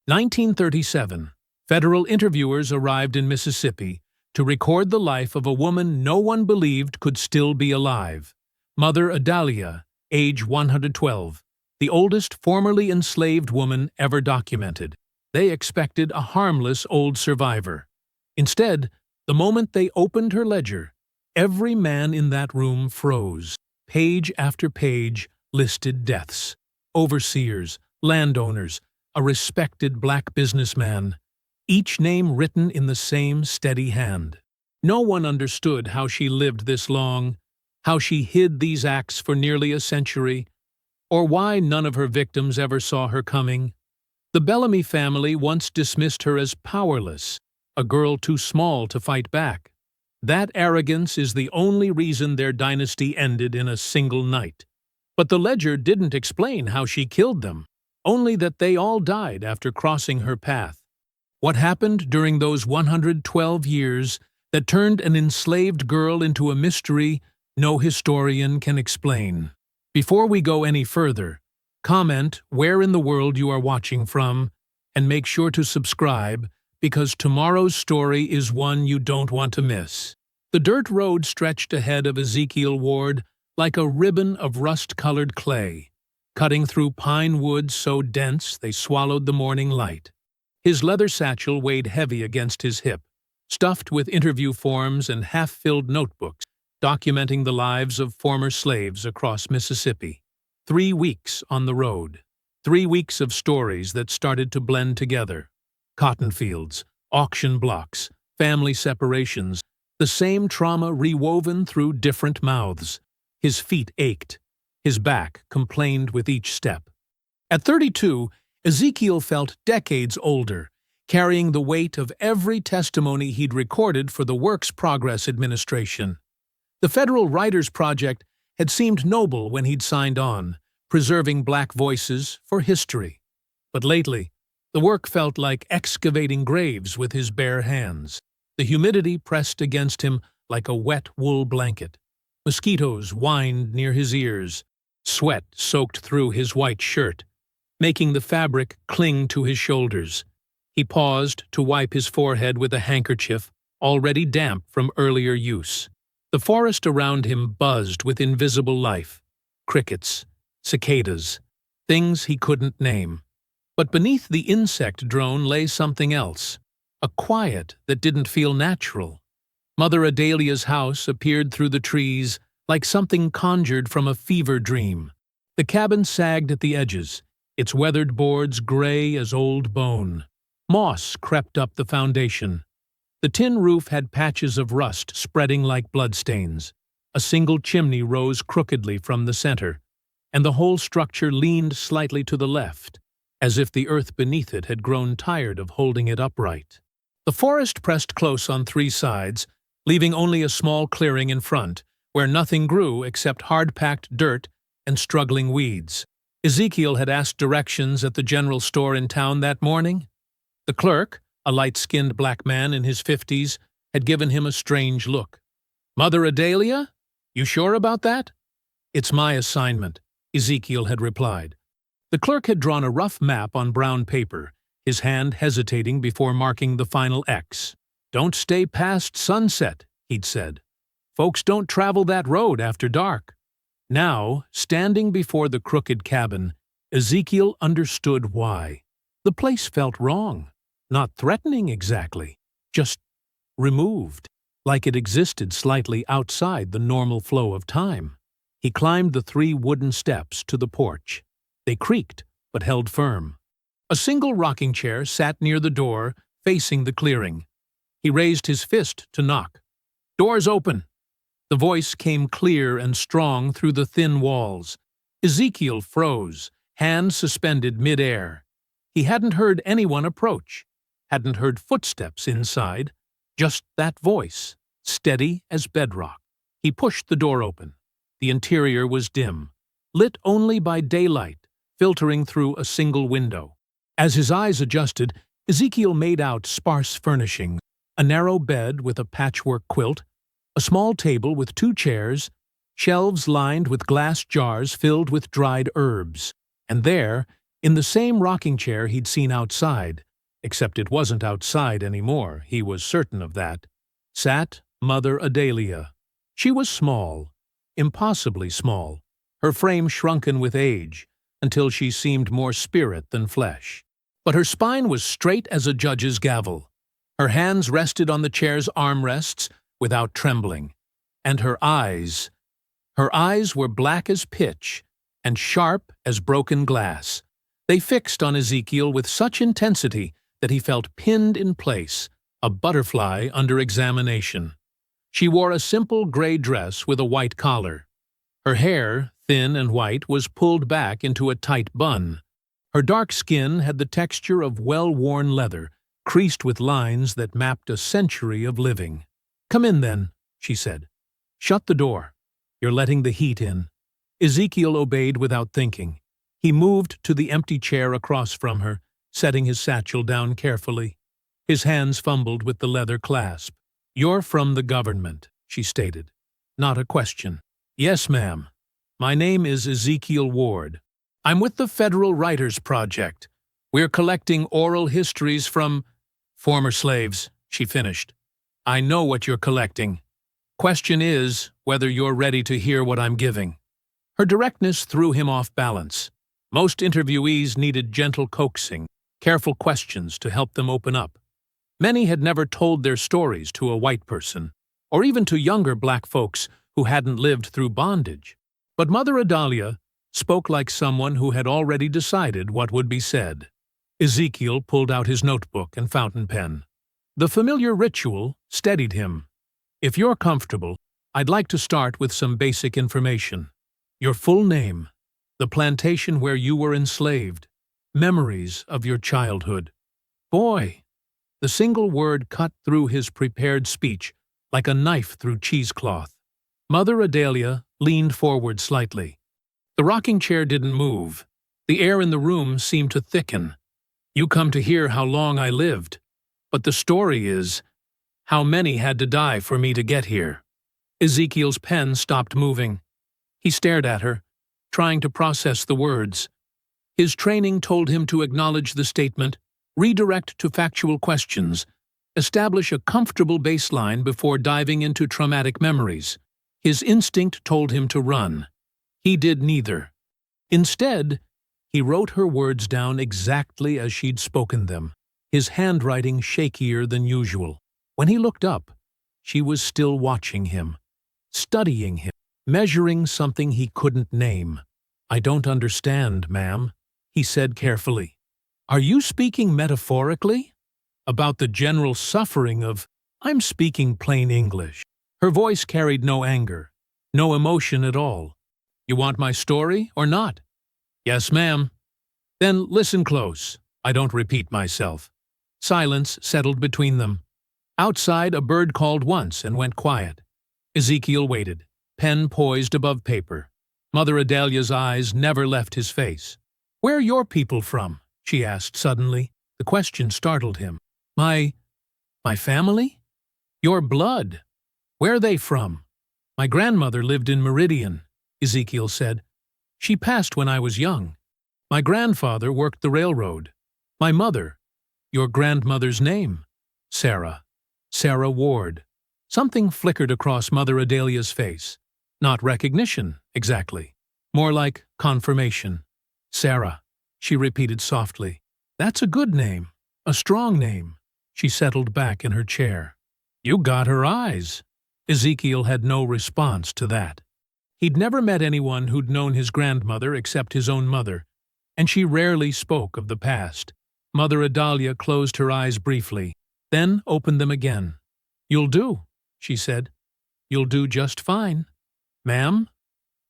1937. Federal interviewers arrived in Mississippi to record the life of a woman no one believed could still be alive. Mother Adalia, age 112, the oldest formerly enslaved woman ever documented. They expected a harmless old survivor. Instead, the moment they opened her ledger, every man in that room froze. Page after page listed deaths. Overseers, landowners, a respected black businessman, each name written in the same steady hand. No one understood how she lived this long, how she hid these acts for nearly a century, or why none of her victims ever saw her coming. The Bellamy family once dismissed her as powerless, a girl too small to fight back. That arrogance is the only reason their dynasty ended in a single night. But the ledger didn't explain how she killed them, only that they all died after crossing her path. What happened during those 112 years that turned an enslaved girl into a mystery no historian can explain. Before we go any further, comment where in the world you are watching from, and make sure to subscribe, because tomorrow's story is one you don't want to miss. The dirt road stretched ahead of Ezekiel Ward like a ribbon of rust-colored clay, cutting through pine woods so dense they swallowed the morning light. His leather satchel weighed heavy against his hip, stuffed with interview forms and half-filled notebooks documenting the lives of former slaves across Mississippi. 3 weeks on the road. 3 weeks of stories that started to blend together. Cotton fields, auction blocks, family separations, the same trauma rewoven through different mouths. His feet ached. His back complained with each step. At 32, Ezekiel felt decades older, carrying the weight of every testimony he'd recorded for the Works Progress Administration. The Federal Writers Project had seemed noble when he'd signed on, preserving black voices for history. But lately, the work felt like excavating graves with his bare hands. The humidity pressed against him like a wet wool blanket. Mosquitoes whined near his ears. Sweat soaked through his white shirt, making the fabric cling to his shoulders. He paused to wipe his forehead with a handkerchief, already damp from earlier use. The forest around him buzzed with invisible life. Crickets, cicadas, things he couldn't name. But beneath the insect drone lay something else, a quiet that didn't feel natural. Mother Adalia's house appeared through the trees like something conjured from a fever dream. The cabin sagged at the edges, its weathered boards gray as old bone. Moss crept up the foundation. The tin roof had patches of rust spreading like bloodstains. A single chimney rose crookedly from the center, and the whole structure leaned slightly to the left, as if the earth beneath it had grown tired of holding it upright. The forest pressed close on 3 sides, leaving only a small clearing in front, where nothing grew except hard-packed dirt and struggling weeds. Ezekiel had asked directions at the general store in town that morning. The clerk, a light-skinned black man in his 50s, had given him a strange look. "Mother Adalia? You sure about that?" "It's my assignment," Ezekiel had replied. The clerk had drawn a rough map on brown paper, his hand hesitating before marking the final X. "Don't stay past sunset," he'd said. "Folks don't travel that road after dark." Now, standing before the crooked cabin, Ezekiel understood why. The place felt wrong. Not threatening exactly, just removed, like it existed slightly outside the normal flow of time. He climbed the 3 wooden steps to the porch. They creaked, but held firm. A single rocking chair sat near the door, facing the clearing. He raised his fist to knock. "Doors open!" The voice came clear and strong through the thin walls. Ezekiel froze, hands suspended mid-air. He hadn't heard anyone approach. Hadn't heard footsteps inside, just that voice, steady as bedrock. He pushed the door open. The interior was dim, lit only by daylight, filtering through a single window. As his eyes adjusted, Ezekiel made out sparse furnishings, a narrow bed with a patchwork quilt, a small table with 2 chairs, shelves lined with glass jars filled with dried herbs, and there, In the same rocking chair he'd seen outside, except it wasn't outside anymore, he was certain of that, sat Mother Adalia. She was small, impossibly small, her frame shrunken with age, until she seemed more spirit than flesh. But her spine was straight as a judge's gavel. Her hands rested on the chair's armrests without trembling, and her eyes were black as pitch and sharp as broken glass. They fixed on Ezekiel with such intensity that he felt pinned in place, a butterfly under examination. She wore a simple gray dress with a white collar. Her hair, thin and white, was pulled back into a tight bun. Her dark skin had the texture of well-worn leather, creased with lines that mapped a century of living. "Come in, then," she said. "Shut the door. You're letting the heat in." Ezekiel obeyed without thinking. He moved to the empty chair across from her, setting his satchel down carefully. His hands fumbled with the leather clasp. "You're from the government," she stated. Not a question. "Yes, ma'am. My name is Ezekiel Ward. I'm with the Federal Writers Project. We're collecting oral histories from former slaves," she finished. "I know what you're collecting. Question is whether you're ready to hear what I'm giving." Her directness threw him off balance. Most interviewees needed gentle coaxing, careful questions to help them open up. Many had never told their stories to a white person, or even to younger black folks who hadn't lived through bondage. But Mother Adalia spoke like someone who had already decided what would be said. Ezekiel pulled out his notebook and fountain pen. The familiar ritual steadied him. "If you're comfortable, I'd like to start with some basic information. Your full name, the plantation where you were enslaved, memories of your childhood." "Boy!" The single word cut through his prepared speech like a knife through cheesecloth. Mother Adalia leaned forward slightly. The rocking chair didn't move. The air in the room seemed to thicken. "You come to hear how long I lived. But the story is, how many had to die for me to get here." Ezekiel's pen stopped moving. He stared at her, trying to process the words. His training told him to acknowledge the statement, redirect to factual questions, establish a comfortable baseline before diving into traumatic memories. His instinct told him to run. He did neither. Instead, he wrote her words down exactly as she'd spoken them, his handwriting shakier than usual. When he looked up, she was still watching him, studying him, measuring something he couldn't name. "I don't understand, ma'am," he said carefully. "Are you speaking metaphorically? About the general suffering of—" "I'm speaking plain English." Her voice carried no anger, no emotion at all. "You want my story or not?" "Yes, ma'am." "Then listen close. I don't repeat myself." Silence settled between them. Outside, a bird called once and went quiet. Ezekiel waited, pen poised above paper. Mother Adalia's eyes never left his face. "Where are your people from?" she asked suddenly. The question startled him. My family? Your blood? Where are they from?" "My grandmother lived in Meridian," Ezekiel said. "She passed when I was young. My grandfather worked the railroad. My mother—" "Your grandmother's name?" "Sarah. Sarah Ward." Something flickered across Mother Adalia's face. Not recognition, exactly. More like confirmation. "Sarah," she repeated softly. "That's a good name. A strong name." She settled back in her chair. "You got her eyes." Ezekiel had no response to that. He'd never met anyone who'd known his grandmother except his own mother, and she rarely spoke of the past. Mother Adalia closed her eyes briefly, then opened them again. "You'll do," she said. "You'll do just fine. Ma'am,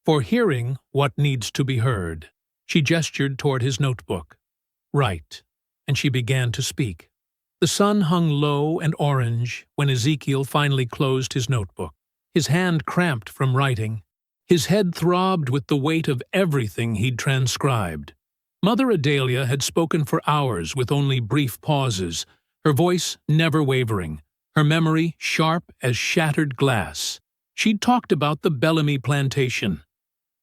for hearing what needs to be heard." She gestured toward his notebook. "Right," and she began to speak. The sun hung low and orange when Ezekiel finally closed his notebook. His hand cramped from writing. His head throbbed with the weight of everything he'd transcribed. Mother Adalia had spoken for hours with only brief pauses, her voice never wavering, her memory sharp as shattered glass. She'd talked about the Bellamy plantation,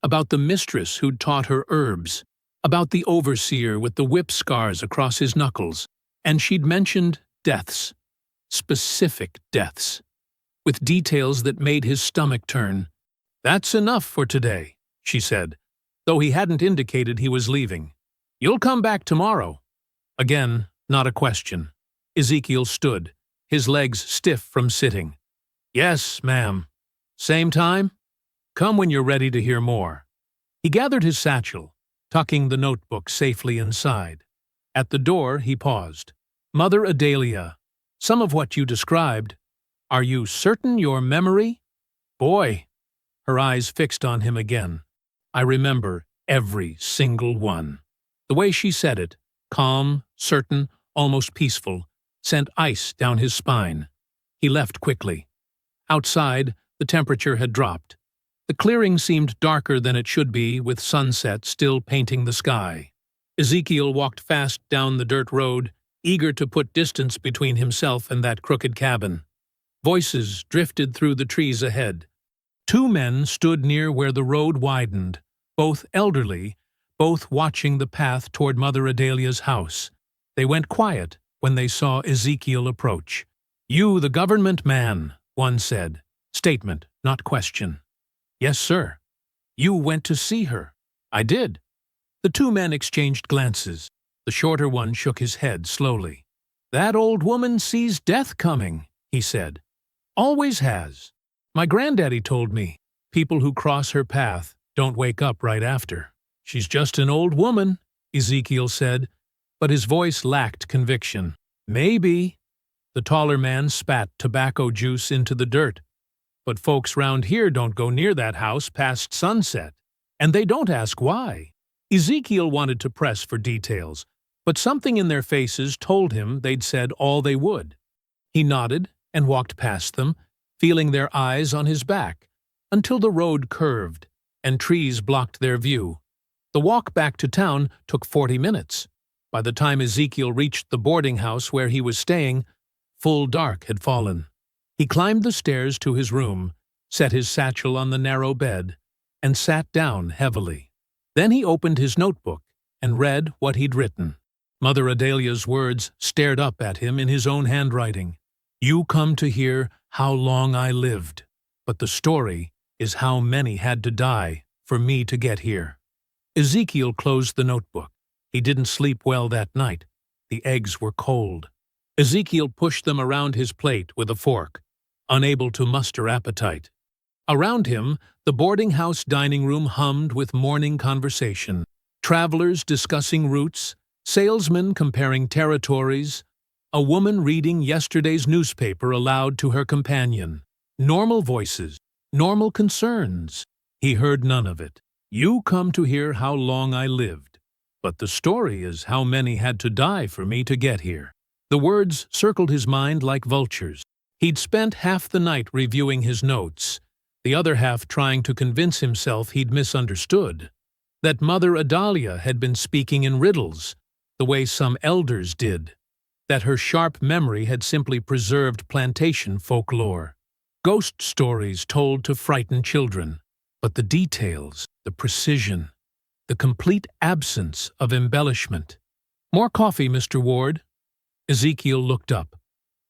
about the mistress who'd taught her herbs, about the overseer with the whip scars across his knuckles, and she'd mentioned deaths, specific deaths, with details that made his stomach turn. "That's enough for today," she said, though he hadn't indicated he was leaving. "You'll come back tomorrow." Again, not a question. Ezekiel stood, his legs stiff from sitting. "Yes, ma'am. Same time? Come when you're ready to hear more." He gathered his satchel, tucking the notebook safely inside. At the door, he paused. "Mother Adalia, some of what you described, are you certain your memory?" "Boy," her eyes fixed on him again. "I remember every single one." The way she said it, calm, certain, almost peaceful, sent ice down his spine. He left quickly. Outside, the temperature had dropped. The clearing seemed darker than it should be, with sunset still painting the sky. Ezekiel walked fast down the dirt road, eager to put distance between himself and that crooked cabin. Voices drifted through the trees ahead. Two men stood near where the road widened, both elderly, both watching the path toward Mother Adalia's house. They went quiet when they saw Ezekiel approach. "You, the government man," one said. Statement, not question. "Yes, sir." "You went to see her." "I did." The two men exchanged glances. The shorter one shook his head slowly. "That old woman sees death coming," he said. "Always has. My granddaddy told me, people who cross her path don't wake up right after." "She's just an old woman," Ezekiel said, but his voice lacked conviction. "Maybe." The taller man spat tobacco juice into the dirt. "But folks round here don't go near that house past sunset, and they don't ask why." Ezekiel wanted to press for details, but something in their faces told him they'd said all they would. He nodded and walked past them, feeling their eyes on his back, until the road curved, and trees blocked their view. The walk back to town took 40 minutes. By the time Ezekiel reached the boarding house where he was staying, full dark had fallen. He climbed the stairs to his room, set his satchel on the narrow bed, and sat down heavily. Then he opened his notebook and read what he'd written. Mother Adalia's words stared up at him in his own handwriting. "You come to hear how long I lived, but the story is how many had to die for me to get here." Ezekiel closed the notebook. He didn't sleep well that night. The eggs were cold. Ezekiel pushed them around his plate with a fork, unable to muster appetite. Around him, the boarding house dining room hummed with morning conversation. Travelers discussing routes, salesmen comparing territories, a woman reading yesterday's newspaper aloud to her companion. Normal voices, normal concerns. He heard none of it. "You come to hear how long I lived, but the story is how many had to die for me to get here." The words circled his mind like vultures. He'd spent half the night reviewing his notes, the other half trying to convince himself he'd misunderstood, that Mother Adalia had been speaking in riddles, the way some elders did, that her sharp memory had simply preserved plantation folklore, ghost stories told to frighten children. But the details, the precision, the complete absence of embellishment. "More coffee, Mr. Ward." Ezekiel looked up.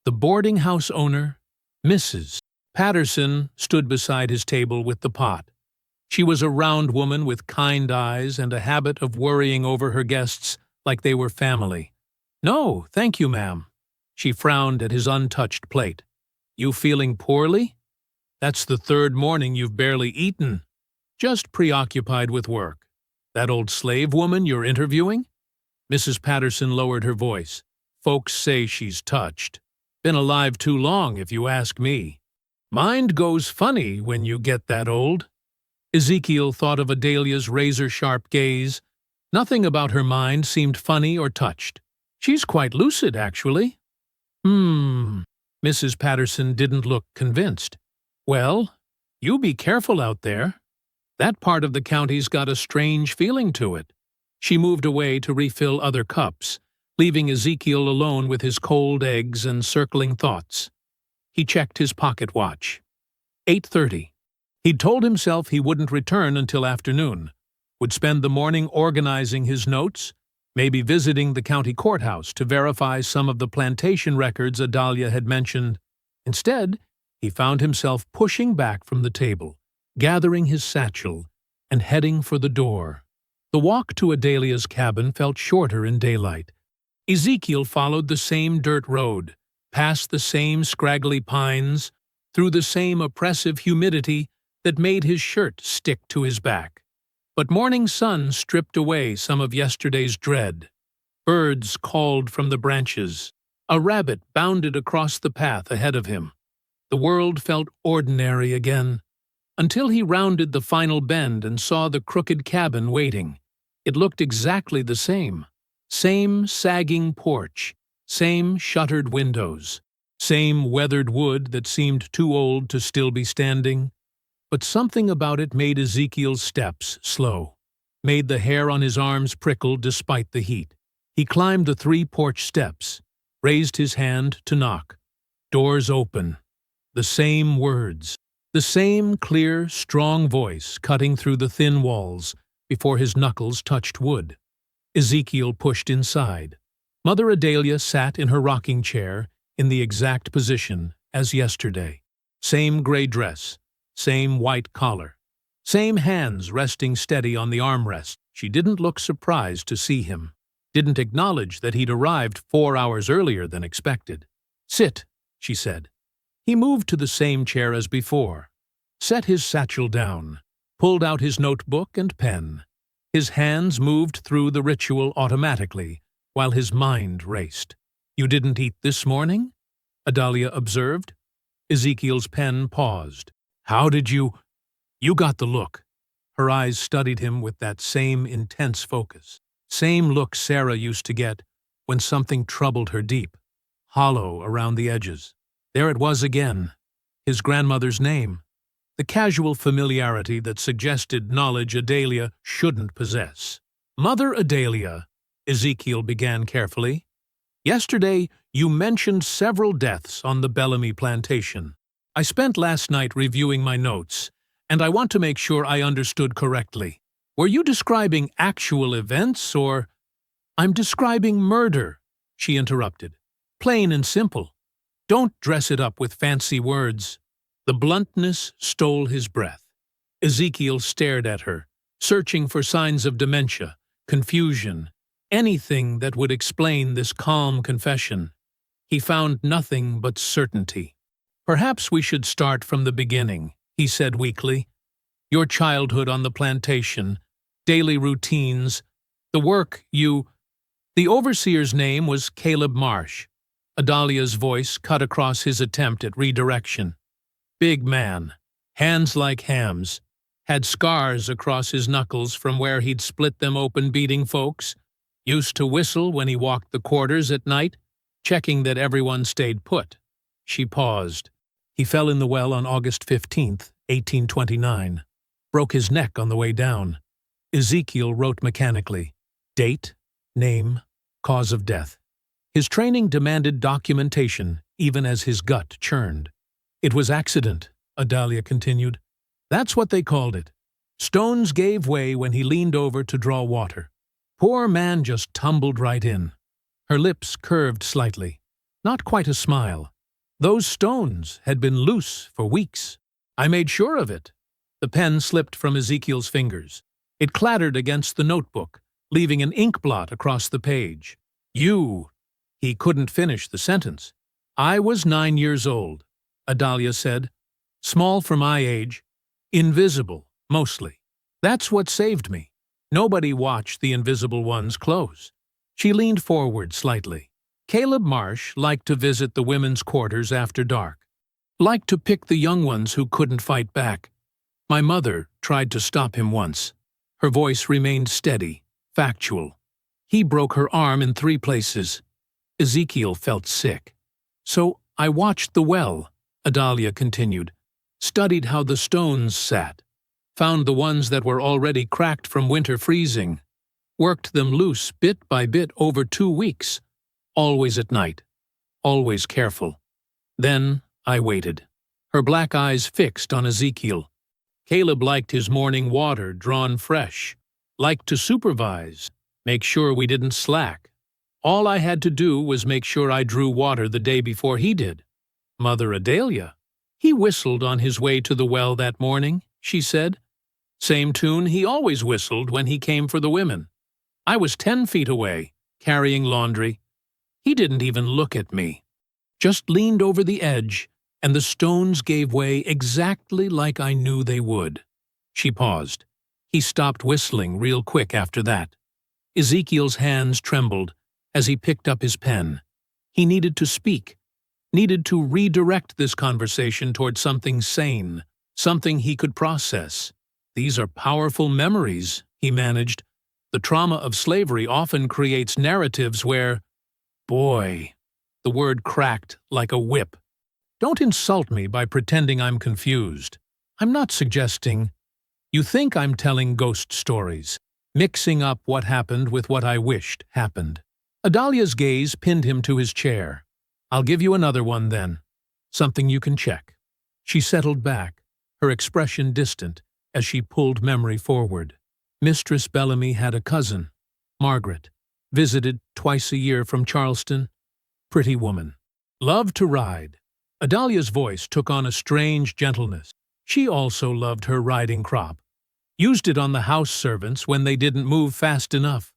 The boarding house owner, Mrs. Patterson, stood beside his table with the pot. She was a round woman with kind eyes and a habit of worrying over her guests like they were family. "No, thank you, ma'am." She frowned at his untouched plate. "You feeling poorly? That's the third morning you've barely eaten." "Just preoccupied with work." "That old slave woman you're interviewing?" Mrs. Patterson lowered her voice. "Folks say she's touched. Been alive too long, if you ask me. Mind goes funny when you get that old." Ezekiel thought of Adalia's razor-sharp gaze. Nothing about her mind seemed funny or touched. "She's quite lucid, actually." Mrs. Patterson didn't look convinced. "Well, you be careful out there. That part of the county's got a strange feeling to it." She moved away to refill other cups, leaving Ezekiel alone with his cold eggs and circling thoughts. He checked his pocket watch. 8:30. He'd told himself he wouldn't return until afternoon, would spend the morning organizing his notes, maybe visiting the county courthouse to verify some of the plantation records Adalia had mentioned. Instead, he found himself pushing back from the table, gathering his satchel, and heading for the door. The walk to Adalia's cabin felt shorter in daylight. Ezekiel followed the same dirt road, past the same scraggly pines, through the same oppressive humidity that made his shirt stick to his back. But morning sun stripped away some of yesterday's dread. Birds called from the branches. A rabbit bounded across the path ahead of him. The world felt ordinary again, until he rounded the final bend and saw the crooked cabin waiting. It looked exactly the same. Same sagging porch, same shuttered windows, same weathered wood that seemed too old to still be standing. But something about it made Ezekiel's steps slow, made the hair on his arms prickle despite the heat. He climbed the 3 porch steps, raised his hand to knock. Doors open. The same words, the same clear, strong voice cutting through the thin walls before his knuckles touched wood. Ezekiel pushed inside. Mother Adalia sat in her rocking chair in the exact position as yesterday. Same gray dress, same white collar, same hands resting steady on the armrest. She didn't look surprised to see him, didn't acknowledge that he'd arrived 4 hours earlier than expected. "Sit," she said. He moved to the same chair as before, set his satchel down, pulled out his notebook and pen. His hands moved through the ritual automatically, while his mind raced. "You didn't eat this morning?" Adalia observed. Ezekiel's pen paused. "How did you—" "You got the look." Her eyes studied him with that same intense focus. Same look Sarah used to get when something troubled her deep, hollow around the edges. There it was again, his grandmother's name, the casual familiarity that suggested knowledge Adalia shouldn't possess. "Mother Adalia," Ezekiel began carefully, "yesterday you mentioned several deaths on the Bellamy plantation. I spent last night reviewing my notes, and I want to make sure I understood correctly. Were you describing actual events, or—" "I'm describing murder," she interrupted. "Plain and simple. Don't dress it up with fancy words." The bluntness stole his breath. Ezekiel stared at her, searching for signs of dementia, confusion, anything that would explain this calm confession. He found nothing but certainty. "Perhaps we should start from the beginning," he said weakly. "Your childhood on the plantation, daily routines, the work you—" The overseer's name was Caleb Marsh. Adalia's voice cut across his attempt at redirection. Big man, hands like hams, had scars across his knuckles from where he'd split them open beating folks, used to whistle when he walked the quarters at night, checking that everyone stayed put. She paused. He fell in the well on August 15th, 1829. Broke his neck on the way down. Ezekiel wrote mechanically. Date, name, cause of death. His training demanded documentation, even as his gut churned. "It was accident," Adalia continued. "That's what they called it. Stones gave way when he leaned over to draw water. Poor man just tumbled right in." Her lips curved slightly. Not quite a smile. "Those stones had been loose for weeks. I made sure of it." The pen slipped from Ezekiel's fingers. It clattered against the notebook, leaving an ink blot across the page. "You—" He couldn't finish the sentence. "I was 9 years old," Adalia said. "Small for my age. Invisible, mostly. That's what saved me. Nobody watched the invisible ones close." She leaned forward slightly. "Caleb Marsh liked to visit the women's quarters after dark. Liked to pick the young ones who couldn't fight back. My mother tried to stop him once." Her voice remained steady, factual. "He broke her arm in 3 places." Ezekiel felt sick. "So I watched the well," Adalia continued, "studied how the stones sat, found the ones that were already cracked from winter freezing, worked them loose bit by bit over 2 weeks, always at night, always careful. Then I waited." Her black eyes fixed on Ezekiel. "Caleb liked his morning water drawn fresh. liked to supervise, make sure we didn't slack. All I had to do was make sure I drew water the day before he did. Mother Adalia. He whistled on his way to the well that morning, she said. Same tune he always whistled when he came for the women. I was 10 feet away, carrying laundry. He didn't even look at me. Just leaned over the edge, and the stones gave way exactly like I knew they would. She paused. He stopped whistling real quick after that. Ezekiel's hands trembled as he picked up his pen. He needed to speak, needed to redirect this conversation toward something sane, something he could process. These are powerful memories, he managed. The trauma of slavery often creates narratives where, boy, the word cracked like a whip. Don't insult me by pretending I'm confused. I'm not suggesting. You think I'm telling ghost stories, mixing up what happened with what I wished happened. Adalia's gaze pinned him to his chair. I'll give you another one then. Something you can check. She settled back, her expression distant, as she pulled memory forward. Mistress Bellamy had a cousin, Margaret, visited twice a year from Charleston. Pretty woman. Loved to ride. Adalia's voice took on a strange gentleness. She also loved her riding crop. Used it on the house servants when they didn't move fast enough.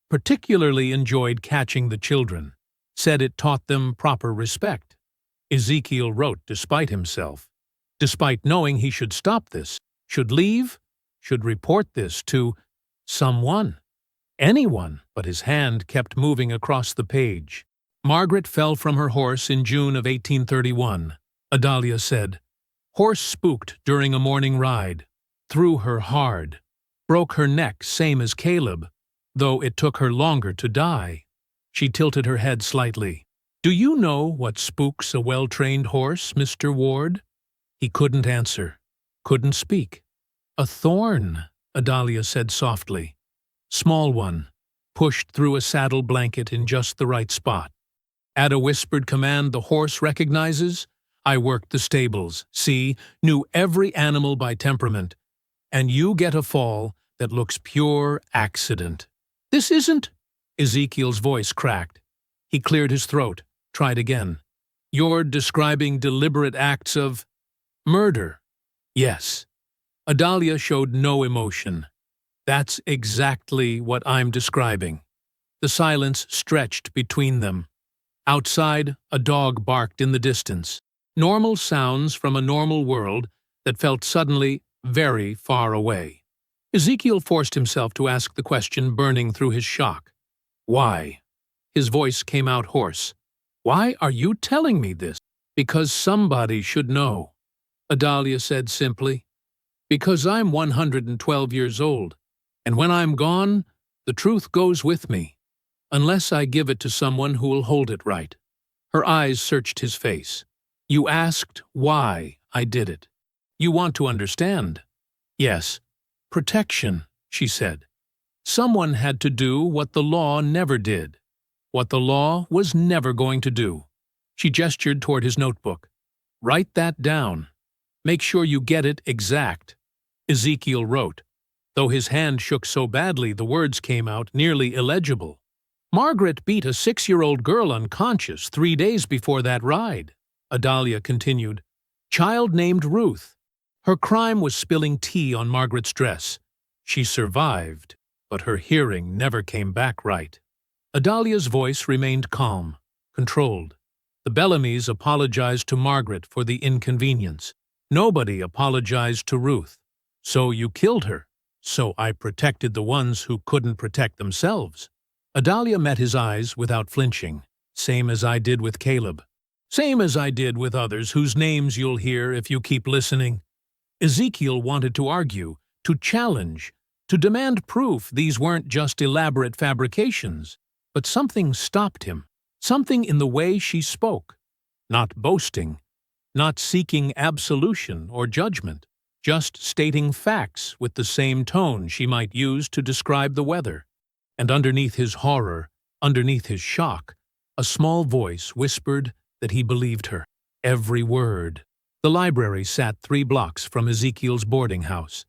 Particularly enjoyed catching the children. Said it taught them proper respect. Ezekiel wrote despite himself. Despite knowing he should stop this, should leave, should report this to someone. Anyone, but his hand kept moving across the page. Margaret fell from her horse in June of 1831, Adalia said. Horse spooked during a morning ride. Threw her hard. Broke her neck, same as Caleb, though it took her longer to die. She tilted her head slightly. Do you know what spooks a well-trained horse, Mr. Ward? He couldn't answer. Couldn't speak. A thorn, Adalia said softly. Small one, pushed through a saddle blanket in just the right spot. At a whispered command the horse recognizes, I worked the stables, see, knew every animal by temperament, and you get a fall that looks pure accident. This isn't... Ezekiel's voice cracked. He cleared his throat, tried again. You're describing deliberate acts of... murder. Yes. Adalia showed no emotion. That's exactly what I'm describing. The silence stretched between them. Outside, a dog barked in the distance. Normal sounds from a normal world that felt suddenly very far away. Ezekiel forced himself to ask the question burning through his shock. Why? His voice came out hoarse. Why are you telling me this? Because somebody should know. Adalia said simply. Because I'm 112 years old, and when I'm gone, the truth goes with me. Unless I give it to someone who will hold it right. Her eyes searched his face. You asked why I did it. You want to understand. Yes. Protection, she said. Someone had to do what the law never did. What the law was never going to do. She gestured toward his notebook. Write that down. Make sure you get it exact. Ezekiel wrote. Though his hand shook so badly the words came out nearly illegible. Margaret beat a 6-year-old girl unconscious 3 days before that ride, Adalia continued. Child named Ruth. Her crime was spilling tea on Margaret's dress. She survived, but her hearing never came back right. Adalia's voice remained calm, controlled. The Bellamys apologized to Margaret for the inconvenience. Nobody apologized to Ruth. So you killed her. So I protected the ones who couldn't protect themselves. Adalia met his eyes without flinching, same as I did with Caleb. Same as I did with others whose names you'll hear if you keep listening. Ezekiel wanted to argue, to challenge, to demand proof these weren't just elaborate fabrications. But something stopped him, something in the way she spoke. Not boasting, not seeking absolution or judgment, just stating facts with the same tone she might use to describe the weather. And underneath his horror, underneath his shock, a small voice whispered that he believed her. Every word. The library sat 3 blocks from Ezekiel's boarding house.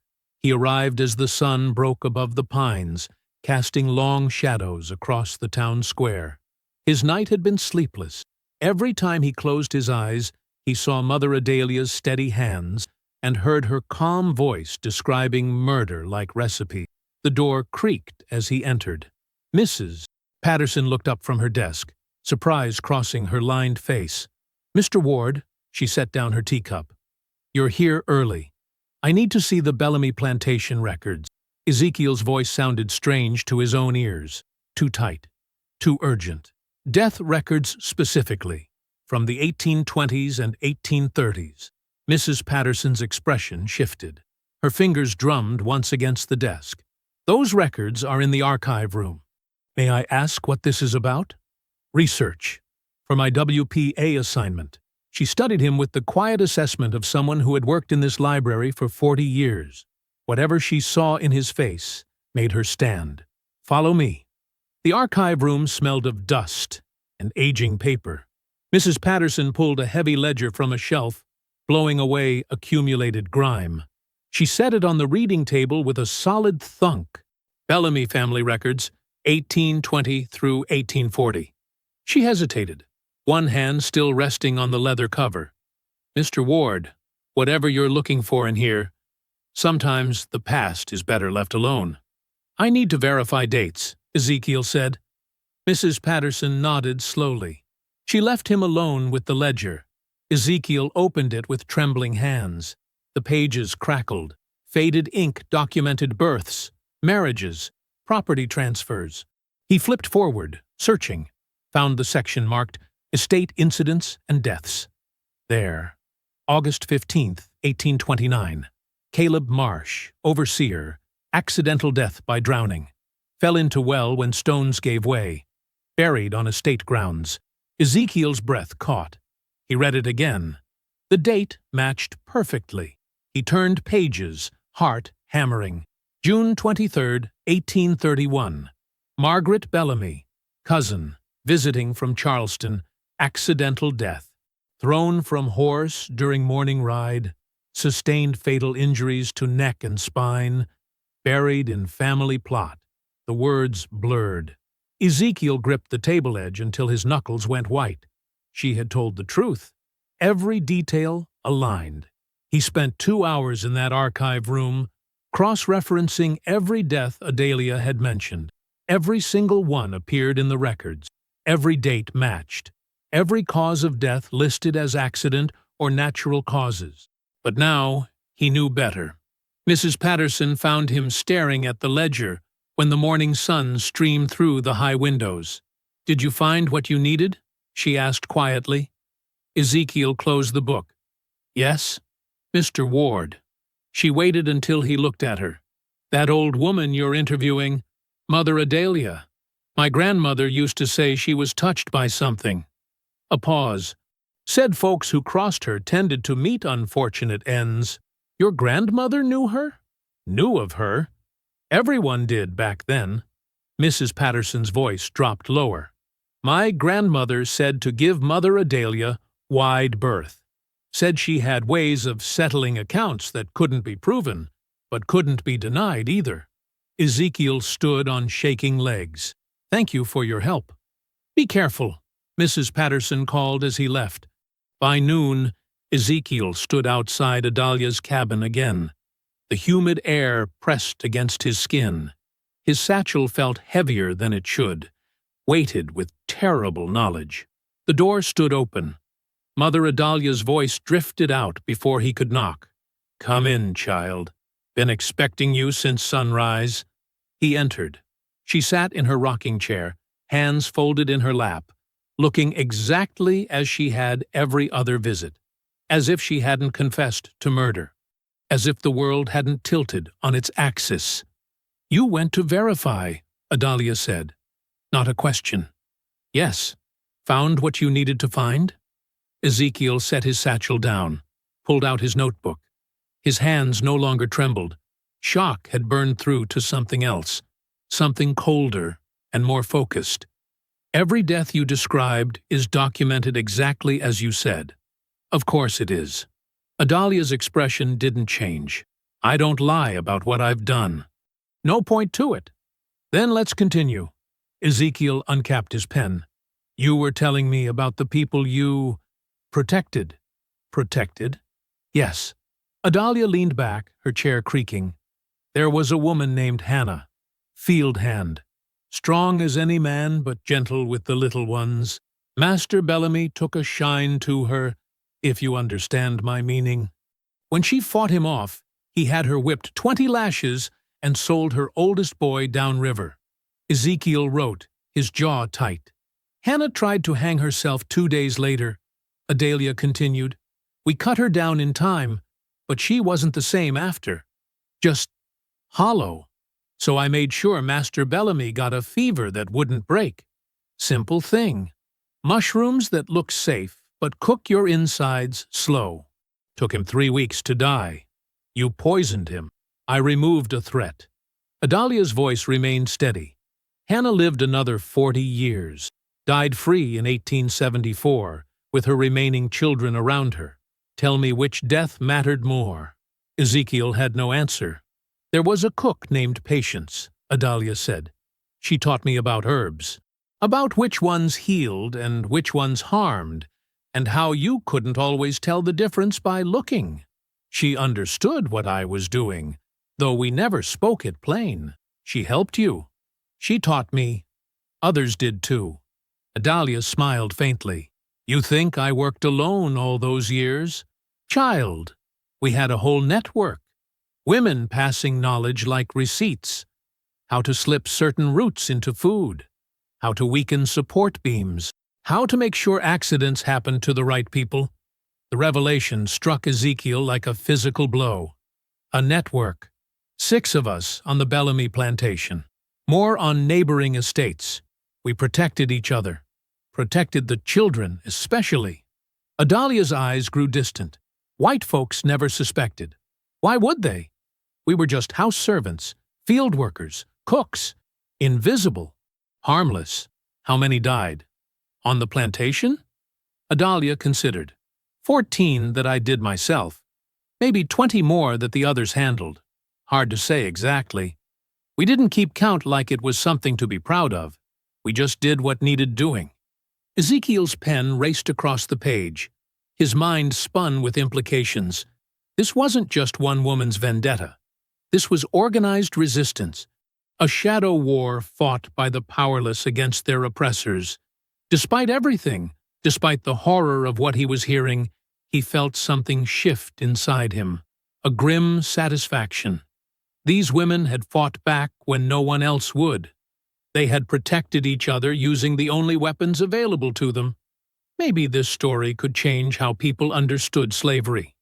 He arrived as the sun broke above the pines, casting long shadows across the town square. His night had been sleepless. Every time he closed his eyes, he saw Mother Adalia's steady hands and heard her calm voice describing murder-like recipe. The door creaked as he entered. Mrs. Patterson looked up from her desk, surprise crossing her lined face. "Mr. Ward," she set down her teacup. "You're here early. I need to see the Bellamy plantation records." Ezekiel's voice sounded strange to his own ears. Too tight. Too urgent. Death records specifically, from the 1820s and 1830s. Mrs. Patterson's expression shifted. Her fingers drummed once against the desk. "Those records are in the archive room. May I ask what this is about?" "Research. For my WPA assignment." She studied him with the quiet assessment of someone who had worked in this library for 40 years. Whatever she saw in his face made her stand. "Follow me." The archive room smelled of dust and aging paper. Mrs. Patterson pulled a heavy ledger from a shelf, blowing away accumulated grime. She set it on the reading table with a solid thunk. Bellamy family records, 1820 through 1840. She hesitated, one hand still resting on the leather cover. "Mr. Ward, whatever you're looking for in here, sometimes the past is better left alone." "I need to verify dates," Ezekiel said. Mrs. Patterson nodded slowly. She left him alone with the ledger. Ezekiel opened it with trembling hands. The pages crackled. Faded ink documented births, marriages, property transfers. He flipped forward, searching, found the section marked Estate Incidents and Deaths. There. August 15th, 1829. Caleb Marsh, overseer, accidental death by drowning. Fell into well when stones gave way. Buried on estate grounds. Ezekiel's breath caught. He read it again. The date matched perfectly. He turned pages, heart hammering. June 23rd, 1831. Margaret Bellamy, cousin, visiting from Charleston, accidental death. Thrown from horse during morning ride. Sustained fatal injuries to neck and spine. Buried in family plot. The words blurred. Ezekiel gripped the table edge until his knuckles went white. She had told the truth. Every detail aligned. He spent 2 hours in that archive room, cross-referencing every death Adalia had mentioned. Every single one appeared in the records. Every date matched. Every cause of death listed as accident or natural causes. But now he knew better. Mrs. Patterson found him staring at the ledger when the morning sun streamed through the high windows. "Did you find what you needed?" she asked quietly. Ezekiel closed the book. "Yes, Mr. Ward." She waited until he looked at her. "That old woman you're interviewing, Mother Adalia. My grandmother used to say she was touched by something." A pause. "Said folks who crossed her tended to meet unfortunate ends." "Your grandmother knew her?" "Knew of her? Everyone did back then." Mrs. Patterson's voice dropped lower. "My grandmother said to give Mother Adalia wide berth. Said she had ways of settling accounts that couldn't be proven, but couldn't be denied either." Ezekiel stood on shaking legs. "Thank you for your help." "Be careful," Mrs. Patterson called as he left. By noon, Ezekiel stood outside Adalia's cabin again. The humid air pressed against his skin. His satchel felt heavier than it should, weighted with terrible knowledge. The door stood open. Mother Adalia's voice drifted out before he could knock. "Come in, child. Been expecting you since sunrise." He entered. She sat in her rocking chair, hands folded in her lap, looking exactly as she had every other visit, as if she hadn't confessed to murder, as if the world hadn't tilted on its axis. "You went to verify," Adalia said. Not a question. "Yes. Found what you needed to find?" Ezekiel set his satchel down, pulled out his notebook. His hands no longer trembled. Shock had burned through to something else, something colder and more focused. "Every death you described is documented exactly as you said." "Of course it is." Adalia's expression didn't change. I don't lie about what I've done. No point to it. Then let's continue. Ezekiel uncapped his pen. You were telling me about the people you protected. Protected? Yes. Adalia leaned back, her chair creaking. There was a woman named Hannah, field hand, strong as any man but gentle with the little ones. Master Bellamy took a shine to her, if you understand my meaning. When she fought him off, he had her whipped 20 lashes and sold her oldest boy downriver. Ezekiel wrote, his jaw tight. Hannah tried to hang herself 2 days later. Adalia continued. We cut her down in time, but she wasn't the same after. Just hollow. So I made sure Master Bellamy got a fever that wouldn't break. Simple thing. Mushrooms that look safe, but cook your insides slow. Took him 3 weeks to die. You poisoned him. I removed a threat. Adalia's voice remained steady. Hannah lived another 40 years, died free in 1874, with her remaining children around her. Tell me which death mattered more. Ezekiel had no answer. There was a cook named Patience, Adalia said. She taught me about herbs, about which ones healed and which ones harmed, and how you couldn't always tell the difference by looking. She understood what I was doing, though we never spoke it plain. She helped you. She taught me. Others did too. Adalia smiled faintly. You think I worked alone all those years? Child, we had a whole network. Women passing knowledge like receipts. How to slip certain roots into food. How to weaken support beams. How to make sure accidents happen to the right people. The revelation struck Ezekiel like a physical blow. A network. 6 of us on the Bellamy plantation. More on neighboring estates. We protected each other. Protected the children, especially. Adalia's eyes grew distant. White folks never suspected. Why would they? We were just house servants, field workers, cooks. Invisible. Harmless. How many died? On the plantation? Adalia considered. 14 that I did myself. Maybe 20 more that the others handled. Hard to say exactly. We didn't keep count like it was something to be proud of. We just did what needed doing. Ezekiel's pen raced across the page. His mind spun with implications. This wasn't just one woman's vendetta. This was organized resistance, a shadow war fought by the powerless against their oppressors. Despite everything, despite the horror of what he was hearing, he felt something shift inside him, a grim satisfaction. These women had fought back when no one else would. They had protected each other using the only weapons available to them. Maybe this story could change how people understood slavery,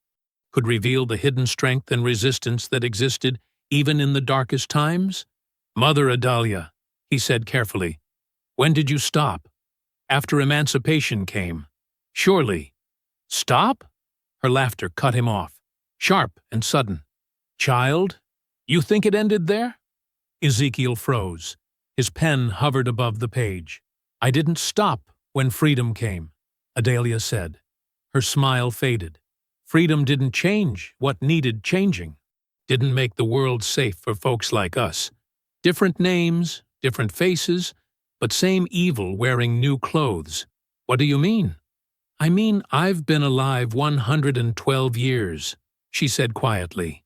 could reveal the hidden strength and resistance that existed even in the darkest times. Mother Adalia, he said carefully, when did you stop? After emancipation came. Surely. Stop? Her laughter cut him off, sharp and sudden. Child, you think it ended there? Ezekiel froze. His pen hovered above the page. I didn't stop when freedom came, Adalia said. Her smile faded. Freedom didn't change what needed changing. Didn't make the world safe for folks like us. Different names, different faces, but same evil wearing new clothes. What do you mean? I mean, I've been alive 112 years, she said quietly.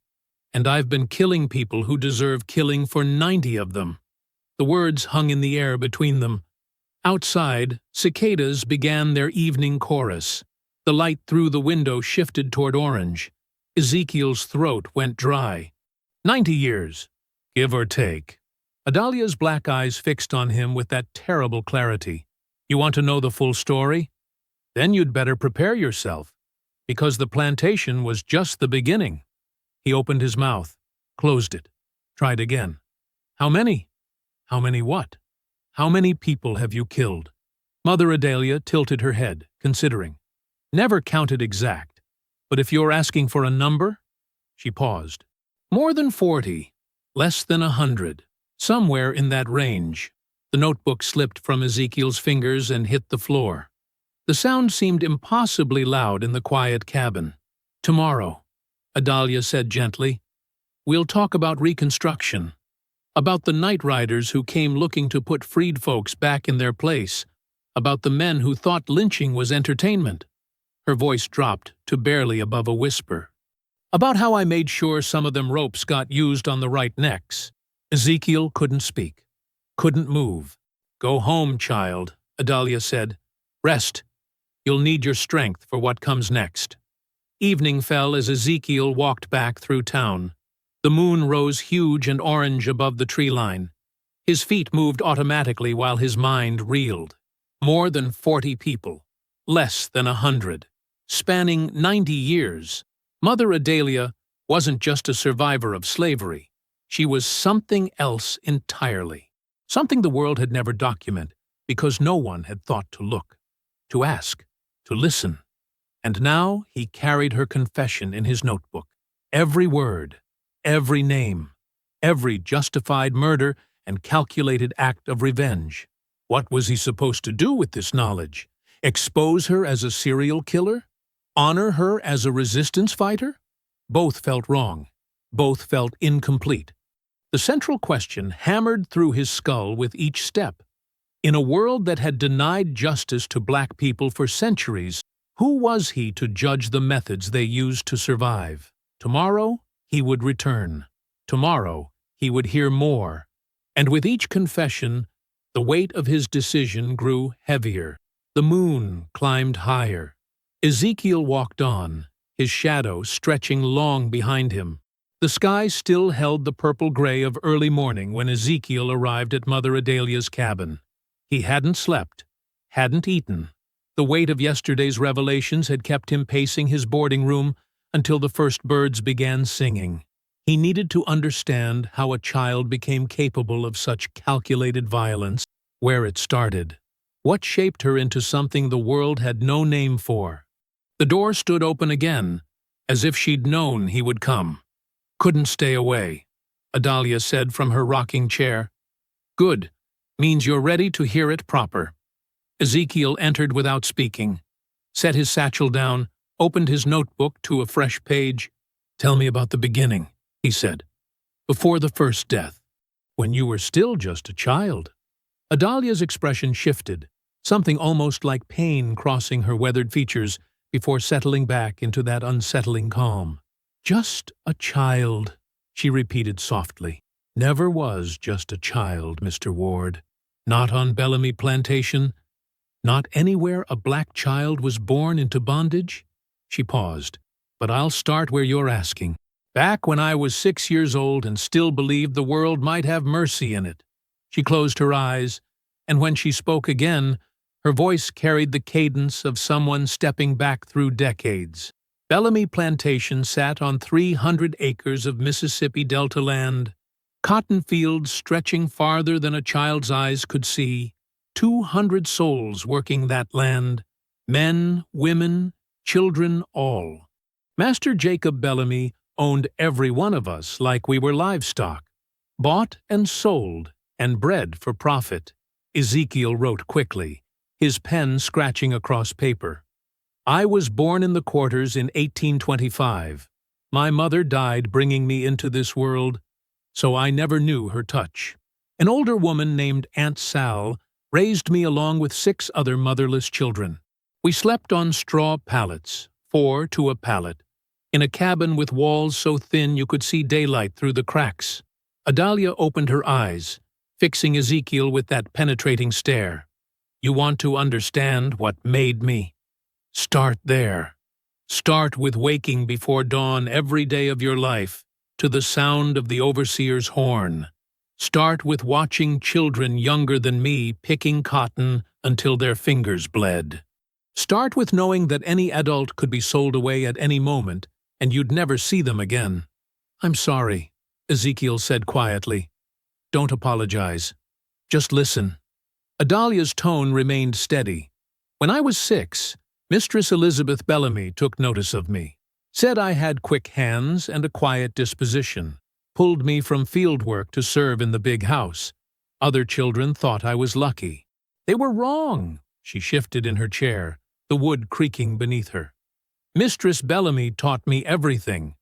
And I've been killing people who deserve killing for 90 of them. The words hung in the air between them. Outside, cicadas began their evening chorus. The light through the window shifted toward orange. Ezekiel's throat went dry. 90 years, give or take. Adalia's black eyes fixed on him with that terrible clarity. You want to know the full story? Then you'd better prepare yourself, because the plantation was just the beginning. He opened his mouth, closed it, tried again. How many? How many what? How many people have you killed? Mother Adalia tilted her head, considering. Never counted exact, but if you're asking for a number? She paused. More than 40, less than 100, somewhere in that range. The notebook slipped from Ezekiel's fingers and hit the floor. The sound seemed impossibly loud in the quiet cabin. Tomorrow, Adalia said gently. We'll talk about Reconstruction, about the night riders who came looking to put freed folks back in their place, about the men who thought lynching was entertainment. Her voice dropped to barely above a whisper. About how I made sure some of them ropes got used on the right necks. Ezekiel couldn't speak, couldn't move. "Go home, child," Adalia said. "Rest. You'll need your strength for what comes next." Evening fell as Ezekiel walked back through town. The moon rose huge and orange above the tree line. His feet moved automatically while his mind reeled. More than 40 people. Less than 100. Spanning 90 years. Mother Adalia wasn't just a survivor of slavery. She was something else entirely. Something the world had never documented because no one had thought to look, to ask, to listen. And now he carried her confession in his notebook. Every word, every name, every justified murder and calculated act of revenge. What was he supposed to do with this knowledge? Expose her as a serial killer? Honor her as a resistance fighter? Both felt wrong. Both felt incomplete. The central question hammered through his skull with each step. In a world that had denied justice to black people for centuries, who was he to judge the methods they used to survive? Tomorrow, he would return. Tomorrow, he would hear more. And with each confession, the weight of his decision grew heavier. The moon climbed higher. Ezekiel walked on, his shadow stretching long behind him. The sky still held the purple gray of early morning when Ezekiel arrived at Mother Adalia's cabin. He hadn't slept, hadn't eaten. The weight of yesterday's revelations had kept him pacing his boarding room until the first birds began singing. He needed to understand how a child became capable of such calculated violence, where it started. What shaped her into something the world had no name for? The door stood open again, as if she'd known he would come. "Couldn't stay away," Adalia said from her rocking chair. "Good. Means you're ready to hear it proper." Ezekiel entered without speaking, set his satchel down, opened his notebook to a fresh page. "Tell me about the beginning," he said. "Before the first death, when you were still just a child." Adalia's expression shifted, something almost like pain crossing her weathered features before settling back into that unsettling calm. "Just a child," she repeated softly. "Never was just a child, Mr. Ward. Not on Bellamy Plantation. Not anywhere a black child was born into bondage." She paused. "But I'll start where you're asking. Back when I was 6 years old and still believed the world might have mercy in it." She closed her eyes, and when she spoke again, her voice carried the cadence of someone stepping back through decades. Bellamy Plantation sat on 300 acres of Mississippi Delta land, cotton fields stretching farther than a child's eyes could see, 200 souls working that land, men, women, children, all. Master Jacob Bellamy owned every one of us like we were livestock, bought and sold and bred for profit. Ezekiel wrote quickly, his pen scratching across paper. "I was born in the quarters in 1825. My mother died bringing me into this world, so I never knew her touch. An older woman named Aunt Sal raised me along with 6 other motherless children. We slept on straw pallets, 4 to a pallet, in a cabin with walls so thin you could see daylight through the cracks." Adalia opened her eyes, fixing Ezekiel with that penetrating stare. "You want to understand what made me? Start there. Start with waking before dawn every day of your life to the sound of the overseer's horn. Start with watching children younger than me picking cotton until their fingers bled. Start with knowing that any adult could be sold away at any moment and you'd never see them again." "I'm sorry," Ezekiel said quietly. "Don't apologize. Just listen." Adalia's tone remained steady. "When I was 6, Mistress Elizabeth Bellamy took notice of me, said I had quick hands and a quiet disposition, pulled me from field work to serve in the big house. Other children thought I was lucky. They were wrong." She shifted in her chair, the wood creaking beneath her. "Mistress Bellamy taught me everything.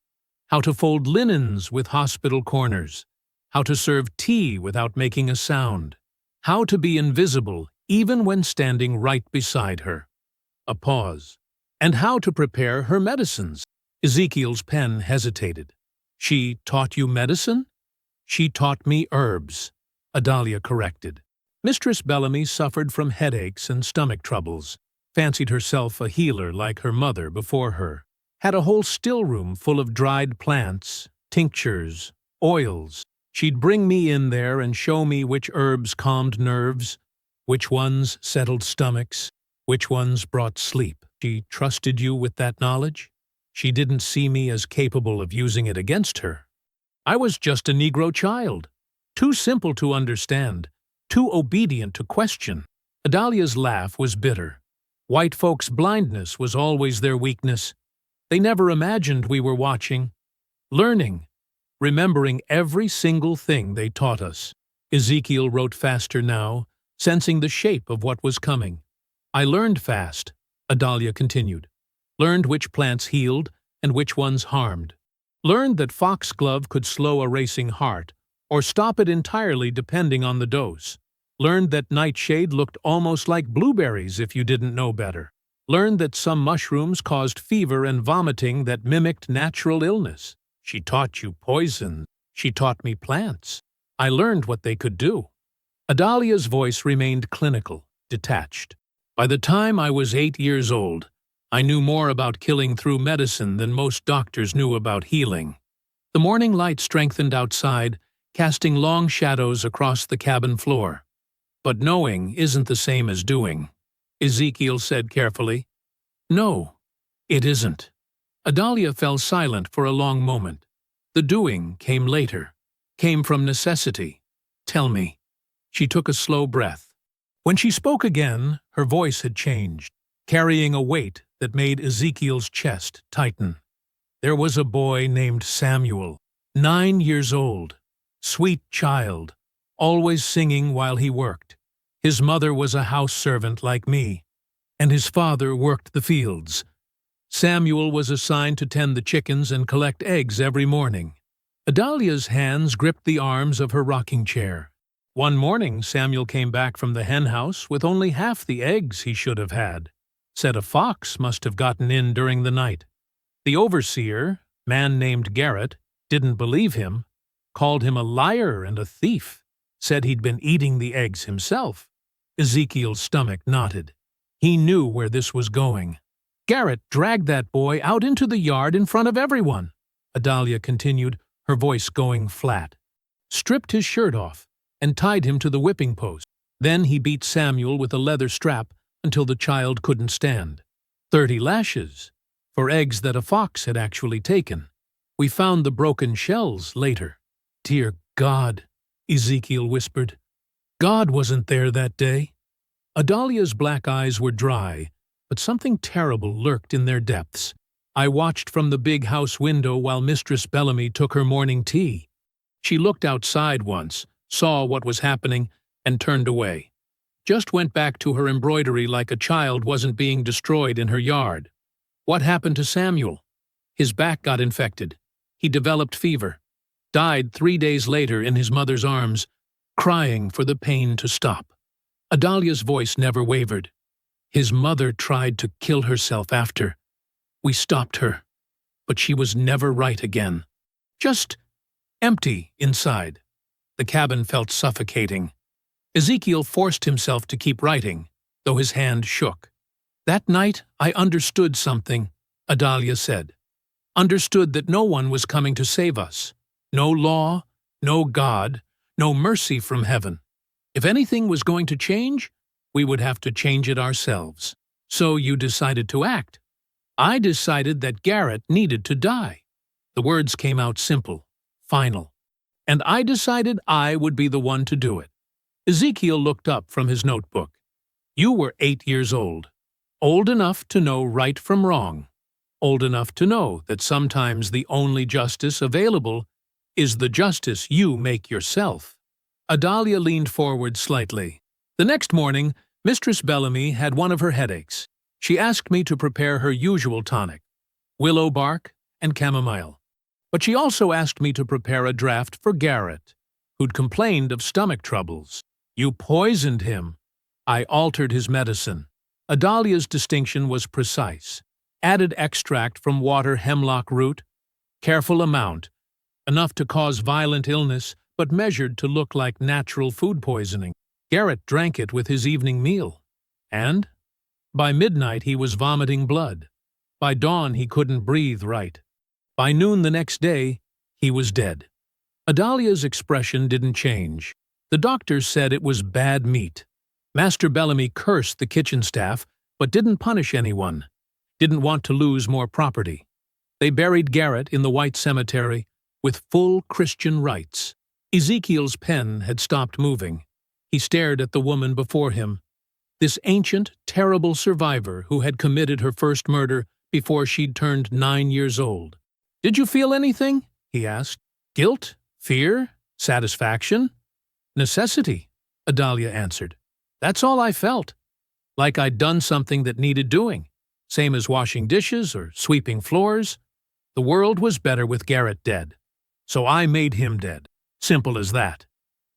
how to fold linens with hospital corners, how to serve tea without making a sound, how to be invisible even when standing right beside her. A pause. And how to prepare her medicines. Ezekiel's pen hesitated. She taught you medicine? She taught me herbs, Adalia corrected. Mistress Bellamy suffered from headaches and stomach troubles, fancied herself a healer like her mother before her, had a whole still room full of dried plants, tinctures, oils. She'd bring me in there and show me which herbs calmed nerves, which ones settled stomachs, which ones brought sleep. She trusted you with that knowledge? She didn't see me as capable of using it against her. I was just a Negro child, too simple to understand, too obedient to question. Adalia's laugh was bitter. White folks' blindness was always their weakness. They never imagined we were watching, learning, remembering every single thing they taught us. Ezekiel wrote faster now, sensing the shape of what was coming. I learned fast, Adalia continued. Learned which plants healed and which ones harmed. Learned that foxglove could slow a racing heart or stop it entirely depending on the dose. Learned that nightshade looked almost like blueberries if you didn't know better. Learned that some mushrooms caused fever and vomiting that mimicked natural illness. She taught you poison. She taught me plants. I learned what they could do. Adalia's voice remained clinical, detached. By the time I was 8 years old, I knew more about killing through medicine than most doctors knew about healing. The morning light strengthened outside, casting long shadows across the cabin floor. But knowing isn't the same as doing, Ezekiel said carefully. No, it isn't. Adalia fell silent for a long moment. The doing came later, came from necessity. Tell me. She took a slow breath. When she spoke again, her voice had changed, carrying a weight that made Ezekiel's chest tighten. There was a boy named Samuel, 9 years old, sweet child, always singing while he worked. His mother was a house servant like me, and his father worked the fields. Samuel was assigned to tend the chickens and collect eggs every morning. Adalia's hands gripped the arms of her rocking chair. One morning, Samuel came back from the henhouse with only half the eggs he should have had. Said a fox must have gotten in during the night. The overseer, man named Garrett, didn't believe him, called him a liar and a thief, said he'd been eating the eggs himself. Ezekiel's stomach knotted. He knew where this was going. Garrett dragged that boy out into the yard in front of everyone, Adalia continued, her voice going flat. Stripped his shirt off and tied him to the whipping post. Then he beat Samuel with a leather strap until the child couldn't stand. 30 lashes, for eggs that a fox had actually taken. We found the broken shells later. Dear God, Ezekiel whispered. God wasn't there that day. Adalia's black eyes were dry, but something terrible lurked in their depths. I watched from the big house window while Mistress Bellamy took her morning tea. She looked outside once, saw what was happening, and turned away. Just went back to her embroidery like a child wasn't being destroyed in her yard. What happened to Samuel? His back got infected. He developed fever. Died 3 days later in his mother's arms, crying for the pain to stop. Adalia's voice never wavered. His mother tried to kill herself after. We stopped her, but she was never right again. Just empty inside. The cabin felt suffocating. Ezekiel forced himself to keep writing, though his hand shook. That night, I understood something, Adalia said. Understood that no one was coming to save us. No law, no God, no mercy from heaven. If anything was going to change, we would have to change it ourselves. So you decided to act. I decided that Garrett needed to die. The words came out simple, final. And I decided I would be the one to do it. Ezekiel looked up from his notebook. You were 8 years old. Old enough to know right from wrong. Old enough to know that sometimes the only justice available is the justice you make yourself. Adalia leaned forward slightly. The next morning, Mistress Bellamy had one of her headaches. She asked me to prepare her usual tonic, willow bark and chamomile. But she also asked me to prepare a draft for Garrett, who'd complained of stomach troubles. You poisoned him. I altered his medicine. Adalia's distinction was precise. Added extract from water hemlock root. Careful amount. Enough to cause violent illness, but measured to look like natural food poisoning. Garrett drank it with his evening meal. And? By midnight he was vomiting blood. By dawn he couldn't breathe right. By noon the next day, he was dead. Adalia's expression didn't change. The doctors said it was bad meat. Master Bellamy cursed the kitchen staff, but didn't punish anyone. Didn't want to lose more property. They buried Garrett in the White Cemetery with full Christian rites. Ezekiel's pen had stopped moving. He stared at the woman before him, this ancient, terrible survivor who had committed her first murder before she'd turned 9 years old. "Did you feel anything?" he asked. "Guilt? Fear? Satisfaction?" "Necessity," Adalia answered. "That's all I felt. Like I'd done something that needed doing. Same as washing dishes or sweeping floors. The world was better with Garrett dead. So I made him dead. Simple as that.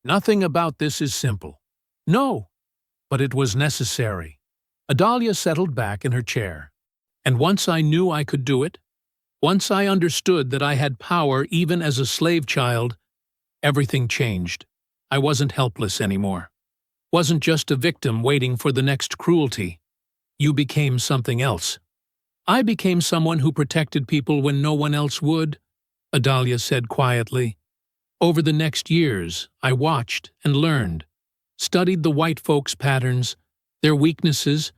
Nothing about this is simple. No, but it was necessary." Adalia settled back in her chair. "And once I knew I could do it, once I understood that I had power even as a slave child, everything changed. I wasn't helpless anymore. Wasn't just a victim waiting for the next cruelty. You became something else." "I became someone who protected people when no one else would," Adalia said quietly. "Over the next years, I watched and learned, studied the white folks' patterns, their weaknesses,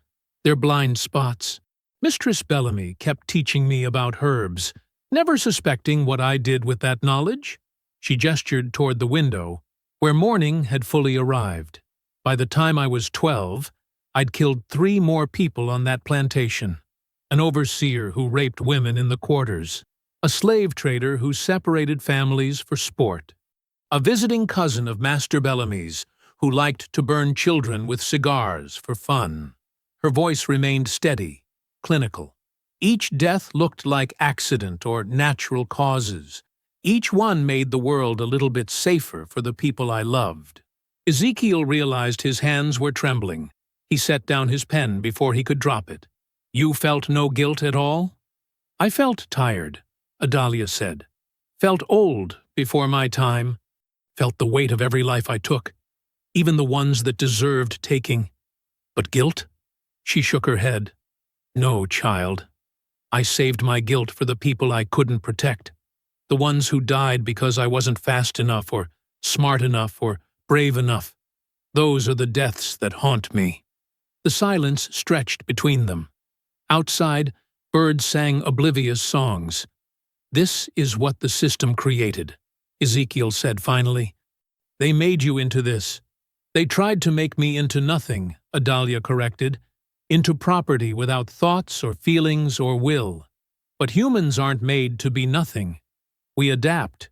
their blind spots. Mistress Bellamy kept teaching me about herbs, never suspecting what I did with that knowledge." She gestured toward the window, where morning had fully arrived. "By the time I was 12, I'd killed 3 more people on that plantation. An overseer who raped women in the quarters. A slave trader who separated families for sport. A visiting cousin of Master Bellamy's who liked to burn children with cigars for fun." Her voice remained steady, clinical. "Each death looked like accident or natural causes. Each one made the world a little bit safer for the people I loved." Ezekiel realized his hands were trembling. He set down his pen before he could drop it. "You felt no guilt at all?" "I felt tired," Adalia said. "Felt old before my time. Felt the weight of every life I took, even the ones that deserved taking. But guilt?" She shook her head. "No, child. I saved my guilt for the people I couldn't protect. The ones who died because I wasn't fast enough or smart enough or brave enough. Those are the deaths that haunt me." The silence stretched between them. Outside, birds sang oblivious songs. "This is what the system created," Ezekiel said finally. "They made you into this. They tried to make me into nothing," Adalia corrected. "Into property without thoughts or feelings or will. But humans aren't made to be nothing. We adapt.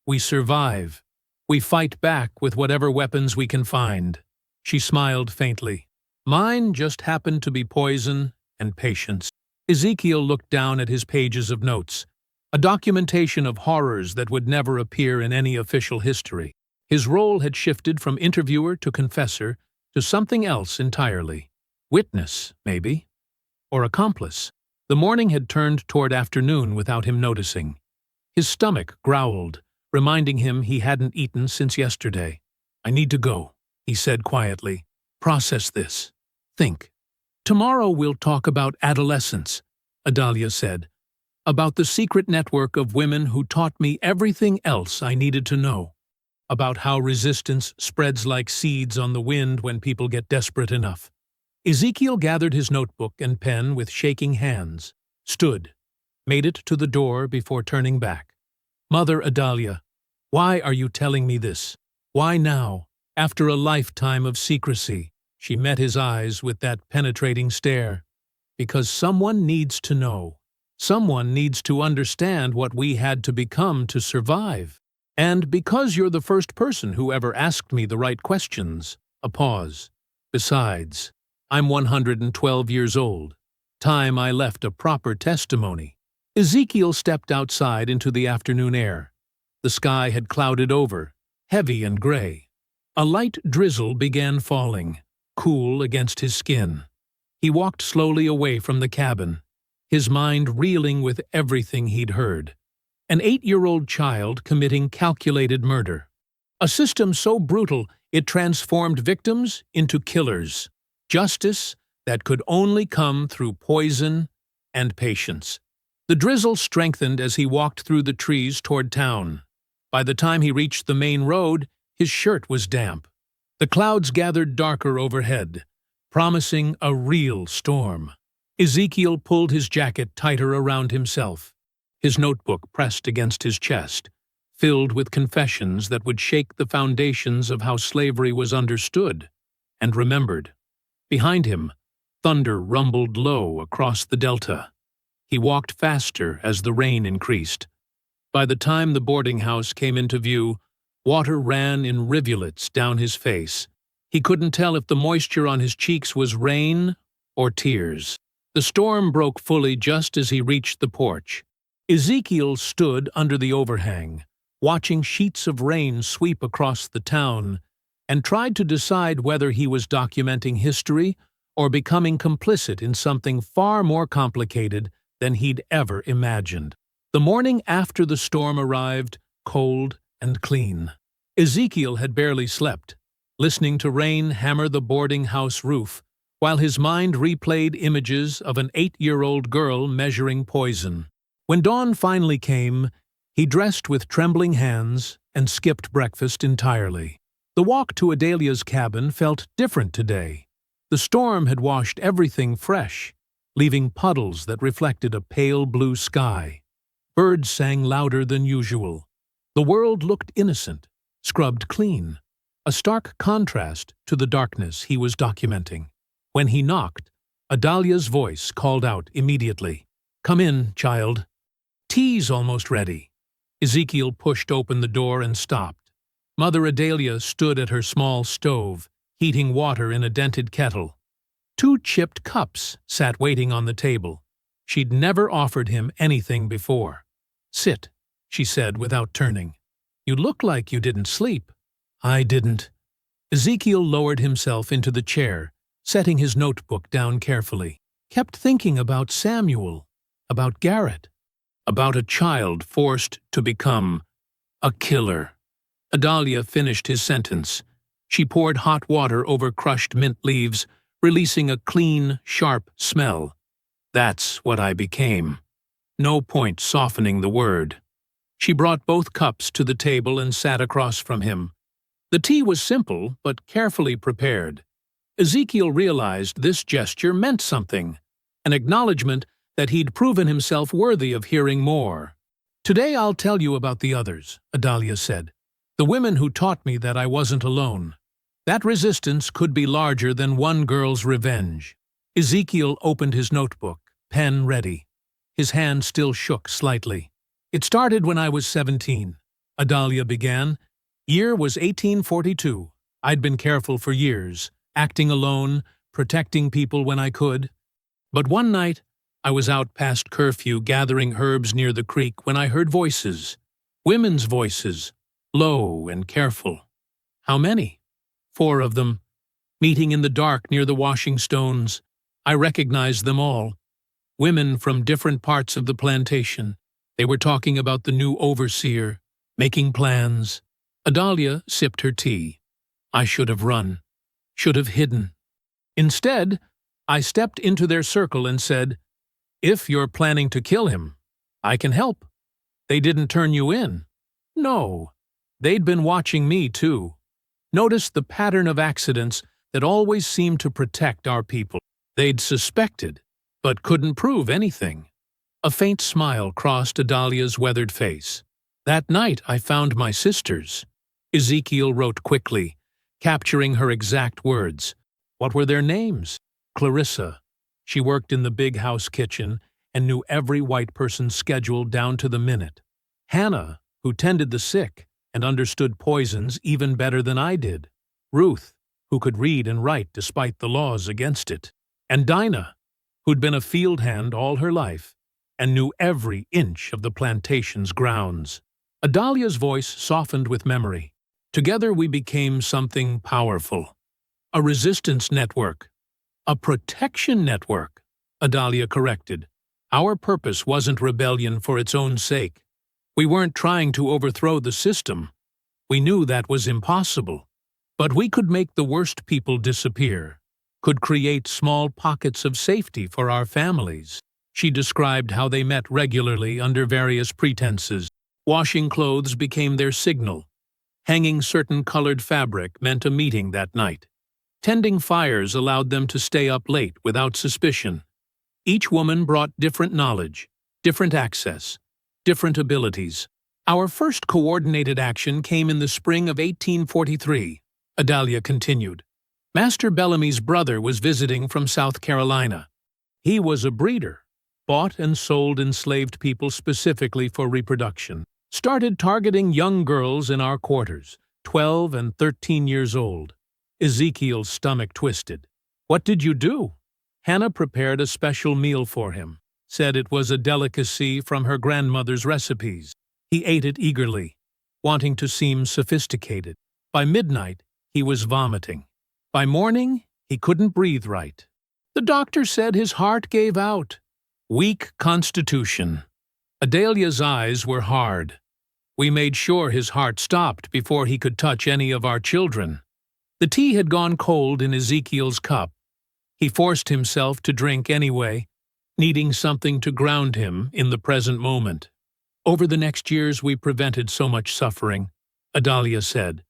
We survive. We fight back with whatever weapons we can find." She smiled faintly. "Mine just happened to be poison and patience." Ezekiel looked down at his pages of notes, a documentation of horrors that would never appear in any official history. His role had shifted from interviewer to confessor to something else entirely. Witness, maybe. Or accomplice. The morning had turned toward afternoon without him noticing. His stomach growled, reminding him he hadn't eaten since yesterday. "I need to go," he said quietly. "Process this. Think." "Tomorrow we'll talk about adolescence," Adalia said. "About the secret network of women who taught me everything else I needed to know. About how resistance spreads like seeds on the wind when people get desperate enough." Ezekiel gathered his notebook and pen with shaking hands, stood, made it to the door before turning back. "Mother Adalia, why are you telling me this? Why now, after a lifetime of secrecy?" She met his eyes with that penetrating stare. "Because someone needs to know. Someone needs to understand what we had to become to survive. And because you're the first person who ever asked me the right questions." A pause. "Besides, I'm 112 years old. Time I left a proper testimony." Ezekiel stepped outside into the afternoon air. The sky had clouded over, heavy and gray. A light drizzle began falling, cool against his skin. He walked slowly away from the cabin, his mind reeling with everything he'd heard. An 8-year-old child committing calculated murder. A system so brutal it transformed victims into killers. Justice that could only come through poison and patience. The drizzle strengthened as he walked through the trees toward town. By the time he reached the main road, his shirt was damp. The clouds gathered darker overhead, promising a real storm. Ezekiel pulled his jacket tighter around himself, his notebook pressed against his chest, filled with confessions that would shake the foundations of how slavery was understood and remembered. Behind him, thunder rumbled low across the delta. He walked faster as the rain increased. By the time the boarding house came into view, water ran in rivulets down his face. He couldn't tell if the moisture on his cheeks was rain or tears. The storm broke fully just as he reached the porch. Ezekiel stood under the overhang, watching sheets of rain sweep across the town, and tried to decide whether he was documenting history or becoming complicit in something far more complicated than he'd ever imagined. The morning after the storm arrived, cold and clean. Ezekiel had barely slept, listening to rain hammer the boarding house roof, while his mind replayed images of an 8-year-old girl measuring poison. When dawn finally came, he dressed with trembling hands and skipped breakfast entirely. The walk to Adalia's cabin felt different today. The storm had washed everything fresh, leaving puddles that reflected a pale blue sky. Birds sang louder than usual. The world looked innocent, scrubbed clean, a stark contrast to the darkness he was documenting. When he knocked, Adalia's voice called out immediately, "Come in, child. Tea's almost ready." Ezekiel pushed open the door and stopped. Mother Adalia stood at her small stove, heating water in a dented kettle. 2 chipped cups sat waiting on the table. She'd never offered him anything before. "Sit," she said without turning. "You look like you didn't sleep." "I didn't." Ezekiel lowered himself into the chair, setting his notebook down carefully. "Kept thinking about Samuel, about Garrett, about a child forced to become a killer." Adalia finished his sentence. She poured hot water over crushed mint leaves, releasing a clean, sharp smell. "That's what I became." No point softening the word. She brought both cups to the table and sat across from him. The tea was simple, but carefully prepared. Ezekiel realized this gesture meant something, an acknowledgement that he'd proven himself worthy of hearing more. "Today I'll tell you about the others," Adalia said. "The women who taught me that I wasn't alone. That resistance could be larger than one girl's revenge." Ezekiel opened his notebook, pen ready. His hand still shook slightly. "It started when I was 17, Adalia began. Year was 1842. I'd been careful for years, acting alone, protecting people when I could. But one night, I was out past curfew gathering herbs near the creek when I heard voices. Women's voices, low and careful. How many? 4 of them. Meeting in the dark near the washing stones. I recognized them all. Women from different parts of the plantation. They were talking about the new overseer, making plans." Adalia sipped her tea. "I should have run. Should have hidden. Instead, I stepped into their circle and said, 'If you're planning to kill him, I can help.' They didn't turn you in." "No. They'd been watching me, too. Noticed the pattern of accidents that always seemed to protect our people. They'd suspected, but couldn't prove anything." A faint smile crossed Adalia's weathered face. "That night I found my sisters," Ezekiel wrote quickly, capturing her exact words. "What were their names?" "Clarissa. She worked in the big house kitchen and knew every white person's schedule down to the minute. Hannah, who tended the sick and understood poisons even better than I did. Ruth, who could read and write despite the laws against it. And Dinah, who'd been a field hand all her life. and knew every inch of the plantation's grounds. Adalia's voice softened with memory. Together we became something powerful. A resistance network. A protection network, Adalia corrected. Our purpose wasn't rebellion for its own sake. We weren't trying to overthrow the system. We knew that was impossible. But we could make the worst people disappear, could create small pockets of safety for our families. She described how they met regularly under various pretenses. Washing clothes became their signal. Hanging certain colored fabric meant a meeting that night. Tending fires allowed them to stay up late without suspicion. Each woman brought different knowledge, different access, different abilities. Our first coordinated action came in the spring of 1843, Adalia continued. Master Bellamy's brother was visiting from South Carolina. He was a breeder, bought and sold enslaved people specifically for reproduction. Started targeting young girls in our quarters, 12 and 13 years old. Ezekiel's stomach twisted. What did you do? Hannah prepared a special meal for him, said it was a delicacy from her grandmother's recipes. He ate it eagerly, wanting to seem sophisticated. By midnight, he was vomiting. By morning, he couldn't breathe right. The doctor said his heart gave out. Weak constitution. Adalia's eyes were hard. We made sure his heart stopped before he could touch any of our children. The tea had gone cold in Ezekiel's cup. He forced himself to drink anyway, needing something to ground him in the present moment. Over the next years we prevented so much suffering, Adalia said.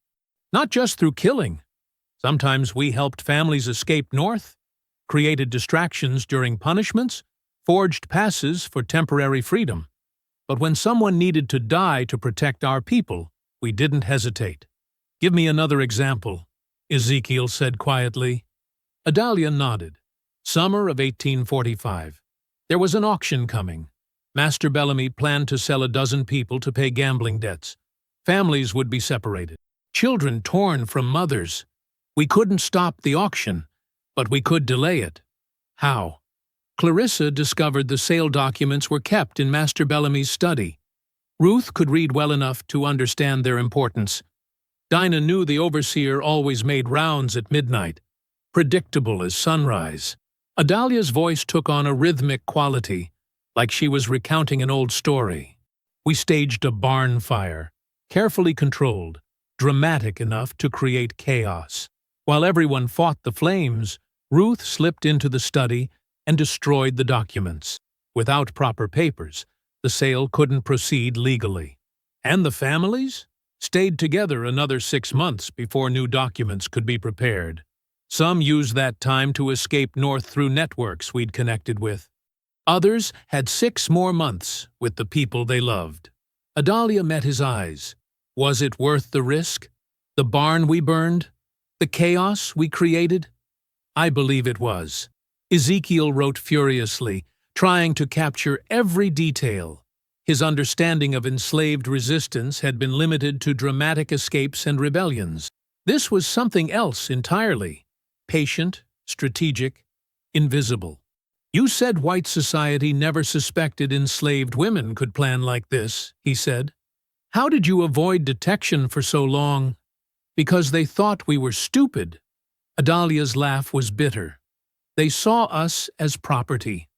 Not just through killing. Sometimes we helped families escape north, created distractions during punishments, forged passes for temporary freedom. But when someone needed to die to protect our people, we didn't hesitate. Give me another example, Ezekiel said quietly. Adalia nodded. Summer of 1845. There was an auction coming. Master Bellamy planned to sell a dozen people to pay gambling debts. Families would be separated. Children torn from mothers. We couldn't stop the auction, but we could delay it. How? Clarissa discovered the sale documents were kept in Master Bellamy's study. Ruth could read well enough to understand their importance. Dinah knew the overseer always made rounds at midnight, predictable as sunrise. Adalia's voice took on a rhythmic quality, like she was recounting an old story. We staged a barn fire, carefully controlled, dramatic enough to create chaos. While everyone fought the flames, Ruth slipped into the study and destroyed the documents. Without proper papers, the sale couldn't proceed legally. And the families stayed together another 6 months before new documents could be prepared. Some used that time to escape north through networks we'd connected with. Others had 6 more months with the people they loved. Adalia met his eyes. Was it worth the risk? The barn we burned? The chaos we created? I believe it was. Ezekiel wrote furiously, trying to capture every detail. His understanding of enslaved resistance had been limited to dramatic escapes and rebellions. This was something else entirely. Patient, strategic, invisible. You said white society never suspected enslaved women could plan like this, he said. How did you avoid detection for so long? Because they thought we were stupid. Adalia's laugh was bitter. They saw us as property,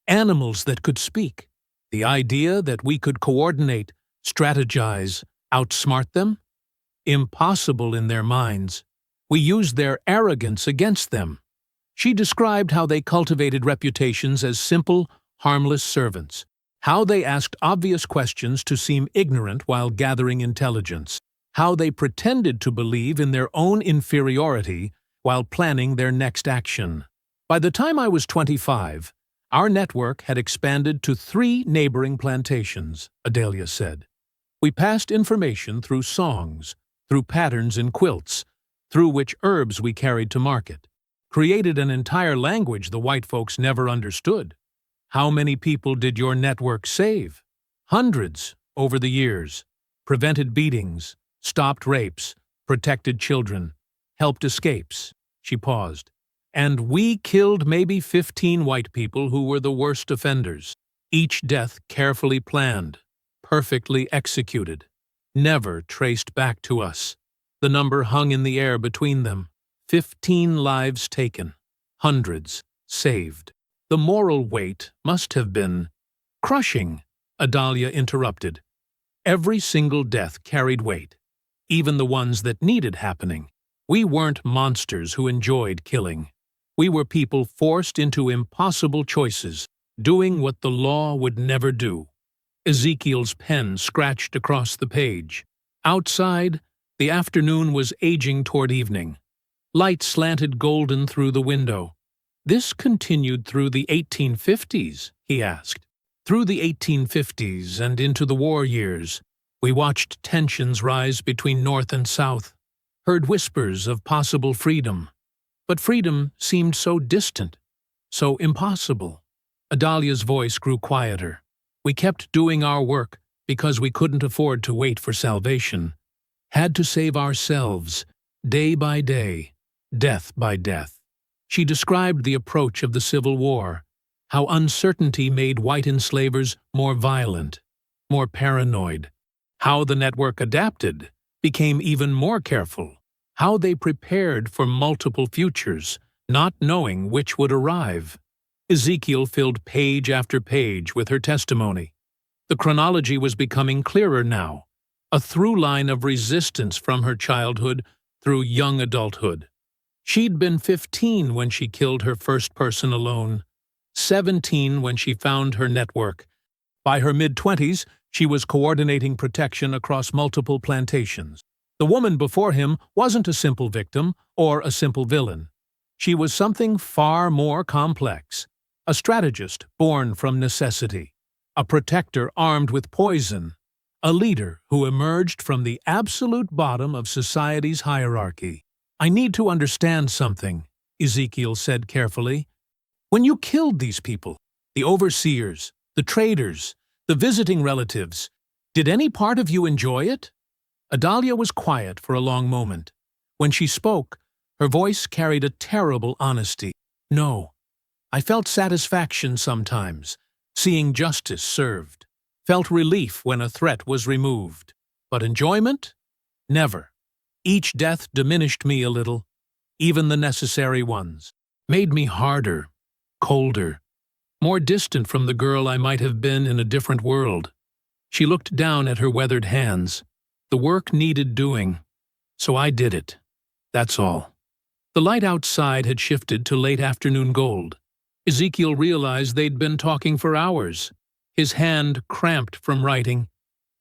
animals that could speak. The idea that we could coordinate, strategize, outsmart them? Impossible in their minds. We used their arrogance against them. She described how they cultivated reputations as simple, harmless servants, how they asked obvious questions to seem ignorant while gathering intelligence, how they pretended to believe in their own inferiority while planning their next action. By the time I was 25, our network had expanded to 3 neighboring plantations, Adalia said. We passed information through songs, through patterns in quilts, through which herbs we carried to market. Created an entire language the white folks never understood. How many people did your network save? Hundreds over the years. Prevented beatings, stopped rapes, protected children, helped escapes. She paused. And we killed maybe 15 white people who were the worst offenders. Each death carefully planned, perfectly executed, never traced back to us. The number hung in the air between them. 15 lives taken, hundreds saved. The moral weight must have been crushing, Adalia interrupted. Every single death carried weight, even the ones that needed happening. We weren't monsters who enjoyed killing. We were people forced into impossible choices, doing what the law would never do. Ezekiel's pen scratched across the page. Outside, the afternoon was aging toward evening. Light slanted golden through the window. This continued through the 1850s, he asked. Through the 1850s and into the war years, we watched tensions rise between North and South, heard whispers of possible freedom. But freedom seemed so distant, so impossible. Adalia's voice grew quieter. We kept doing our work because we couldn't afford to wait for salvation. Had to save ourselves, day by day, death by death. She described the approach of the Civil War, how uncertainty made white enslavers more violent, more paranoid, how the network adapted, became even more careful, how they prepared for multiple futures, not knowing which would arrive. Ezekiel filled page after page with her testimony. The chronology was becoming clearer now, a through line of resistance from her childhood through young adulthood. She'd been 15 when she killed her first person alone, 17 when she found her network. By her mid-20s, she was coordinating protection across multiple plantations. The woman before him wasn't a simple victim or a simple villain. She was something far more complex, a strategist born from necessity, a protector armed with poison, a leader who emerged from the absolute bottom of society's hierarchy. I need to understand something, Ezekiel said carefully. When you killed these people, the overseers, the traders, the visiting relatives, did any part of you enjoy it? Adalia was quiet for a long moment. When she spoke, her voice carried a terrible honesty. No. I felt satisfaction sometimes, seeing justice served. Felt relief when a threat was removed. But enjoyment? Never. Each death diminished me a little, even the necessary ones. Made me harder, colder, more distant from the girl I might have been in a different world. She looked down at her weathered hands. The work needed doing, so I did it. That's all. The light outside had shifted to late afternoon gold. Ezekiel realized they'd been talking for hours. His hand cramped from writing.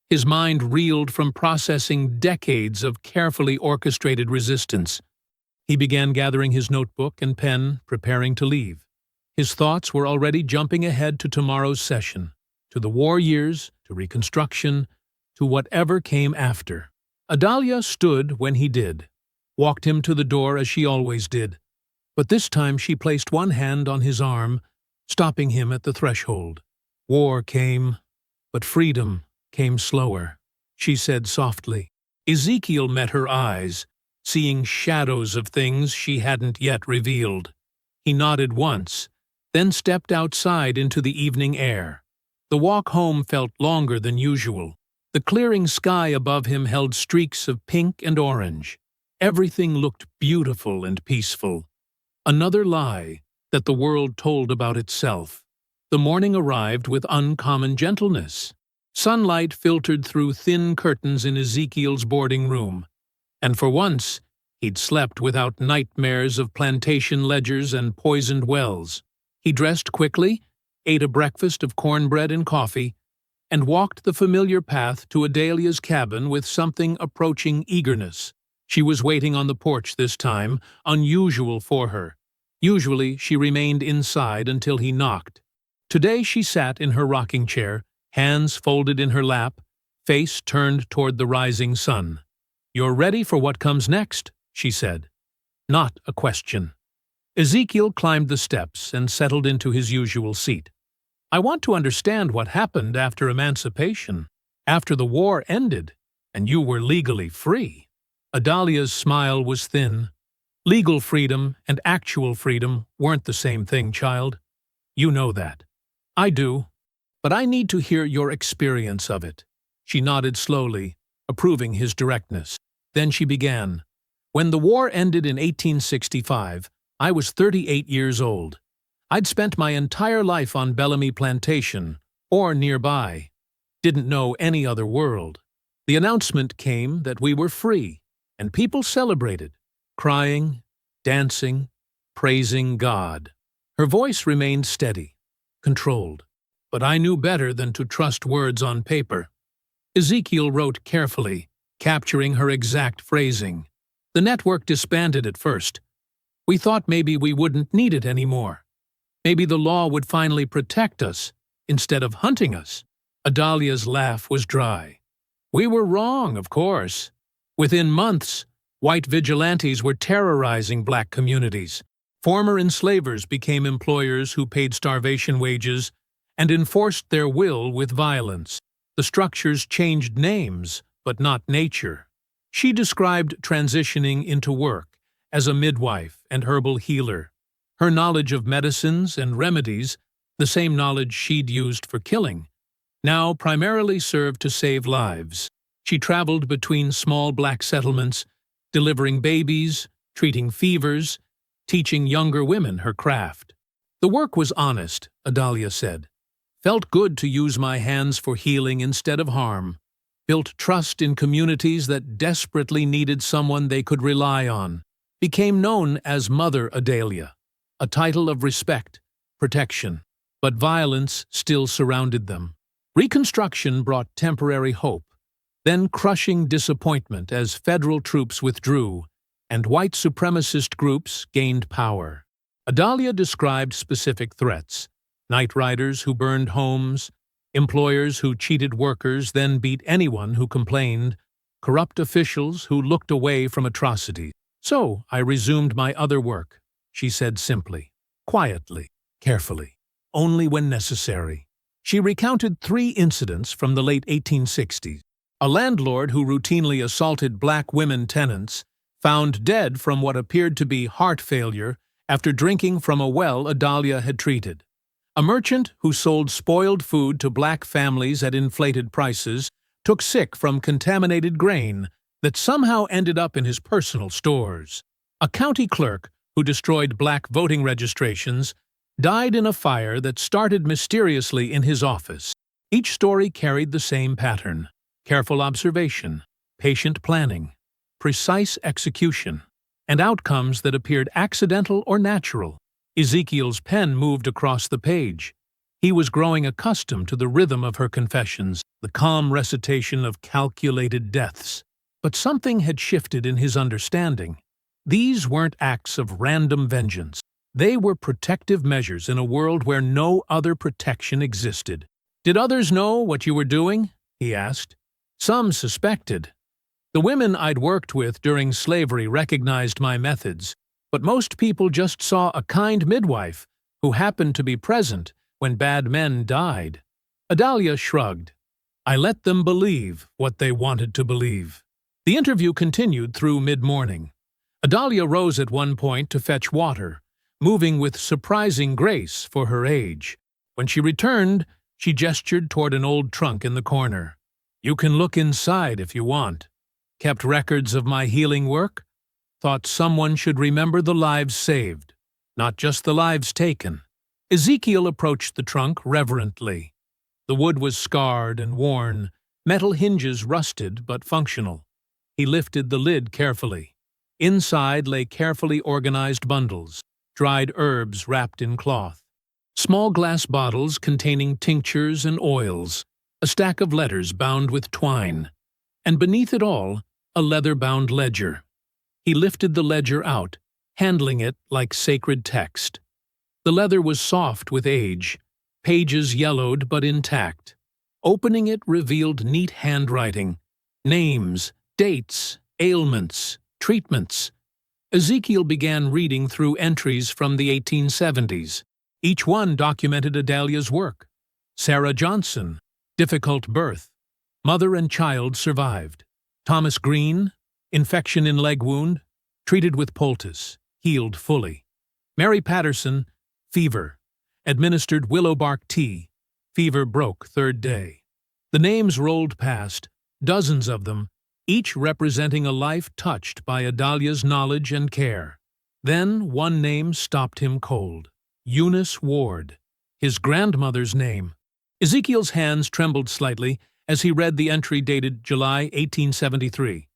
His mind reeled from processing decades of carefully orchestrated resistance. He began gathering his notebook and pen, preparing to leave. His thoughts were already jumping ahead to tomorrow's session, to the war years, to Reconstruction, to whatever came after. Adalia stood when he did, walked him to the door as she always did. But this time she placed one hand on his arm, stopping him at the threshold. War came, but freedom came slower, she said softly. Ezekiel met her eyes, seeing shadows of things she hadn't yet revealed. He nodded once, then stepped outside into the evening air. The walk home felt longer than usual. The clearing sky above him held streaks of pink and orange. Everything looked beautiful and peaceful. Another lie that the world told about itself. The morning arrived with uncommon gentleness. Sunlight filtered through thin curtains in Ezekiel's boarding room, and for once he'd slept without nightmares of plantation ledgers and poisoned wells. He dressed quickly, ate a breakfast of cornbread and coffee, and walked the familiar path to Adalia's cabin with something approaching eagerness. She was waiting on the porch this time, unusual for her. Usually she remained inside until he knocked. Today she sat in her rocking chair, hands folded in her lap, face turned toward the rising sun. "You're ready for what comes next," she said. Not a question. Ezekiel climbed the steps and settled into his usual seat. "I want to understand what happened after emancipation, after the war ended, and you were legally free." Adalia's smile was thin. "Legal freedom and actual freedom weren't the same thing, child. You know that." "I do. but I need to hear your experience of it." She nodded slowly, approving his directness. Then she began. "When the war ended in 1865, I was 38 years old. I'd spent my entire life on Bellamy Plantation, or nearby. Didn't know any other world. The announcement came that we were free, and people celebrated, crying, dancing, praising God." Her voice remained steady, controlled. "But I knew better than to trust words on paper." Ezekiel wrote carefully, capturing her exact phrasing. "The network disbanded at first. We thought maybe we wouldn't need it anymore. Maybe the law would finally protect us instead of hunting us." Adalia's laugh was dry. "We were wrong, of course. Within months, white vigilantes were terrorizing black communities. Former enslavers became employers who paid starvation wages and enforced their will with violence. The structures changed names, but not nature." She described transitioning into work as a midwife and herbal healer. Her knowledge of medicines and remedies, the same knowledge she'd used for killing, now primarily served to save lives. She traveled between small black settlements, delivering babies, treating fevers, teaching younger women her craft. "The work was honest," Adalia said. "Felt good to use my hands for healing instead of harm. Built trust in communities that desperately needed someone they could rely on. Became known as Mother Adalia, a title of respect, protection. But violence still surrounded them. Reconstruction brought temporary hope, then crushing disappointment as federal troops withdrew and white supremacist groups gained power." Adalia described specific threats: night riders who burned homes, employers who cheated workers then beat anyone who complained, corrupt officials who looked away from atrocities. "So I resumed my other work," she said simply, quietly, carefully, only when necessary. She recounted 3 incidents from the late 1860s. A landlord who routinely assaulted black women tenants, found dead from what appeared to be heart failure after drinking from a well Adalia had treated. A merchant who sold spoiled food to black families at inflated prices took sick from contaminated grain that somehow ended up in his personal stores. A county clerk who destroyed black voting registrations died in a fire that started mysteriously in his office. Each story carried the same pattern: careful observation, patient planning, precise execution, and outcomes that appeared accidental or natural. Ezekiel's pen moved across the page. He was growing accustomed to the rhythm of her confessions, the calm recitation of calculated deaths. But something had shifted in his understanding. These weren't acts of random vengeance. They were protective measures in a world where no other protection existed. "Did others know what you were doing?" he asked. "Some suspected. The women I'd worked with during slavery recognized my methods, but most people just saw a kind midwife who happened to be present when bad men died." Adalia shrugged. "I let them believe what they wanted to believe." The interview continued through mid-morning. Adalia rose at one point to fetch water, moving with surprising grace for her age. When she returned, she gestured toward an old trunk in the corner. "You can look inside if you want. Kept records of my healing work. Thought someone should remember the lives saved, not just the lives taken." Ezekiel approached the trunk reverently. The wood was scarred and worn, metal hinges rusted but functional. He lifted the lid carefully. Inside lay carefully organized bundles, dried herbs wrapped in cloth, small glass bottles containing tinctures and oils, a stack of letters bound with twine, and beneath it all, a leather-bound ledger. He lifted the ledger out, handling it like sacred text. The leather was soft with age, pages yellowed but intact. Opening it revealed neat handwriting, names, dates, ailments, treatments. Ezekiel began reading through entries from the 1870s. Each one documented Adalia's work. Sarah Johnson, difficult birth. Mother and child survived. Thomas Green, infection in leg wound, treated with poultice, healed fully. Mary Patterson, fever, administered willow bark tea, Fever broke, third day. The names rolled past, dozens of them, each representing a life touched by Adalia's knowledge and care. Then one name stopped him cold. Eunice Ward. His grandmother's name. Ezekiel's hands trembled slightly as he read the entry dated July 1873.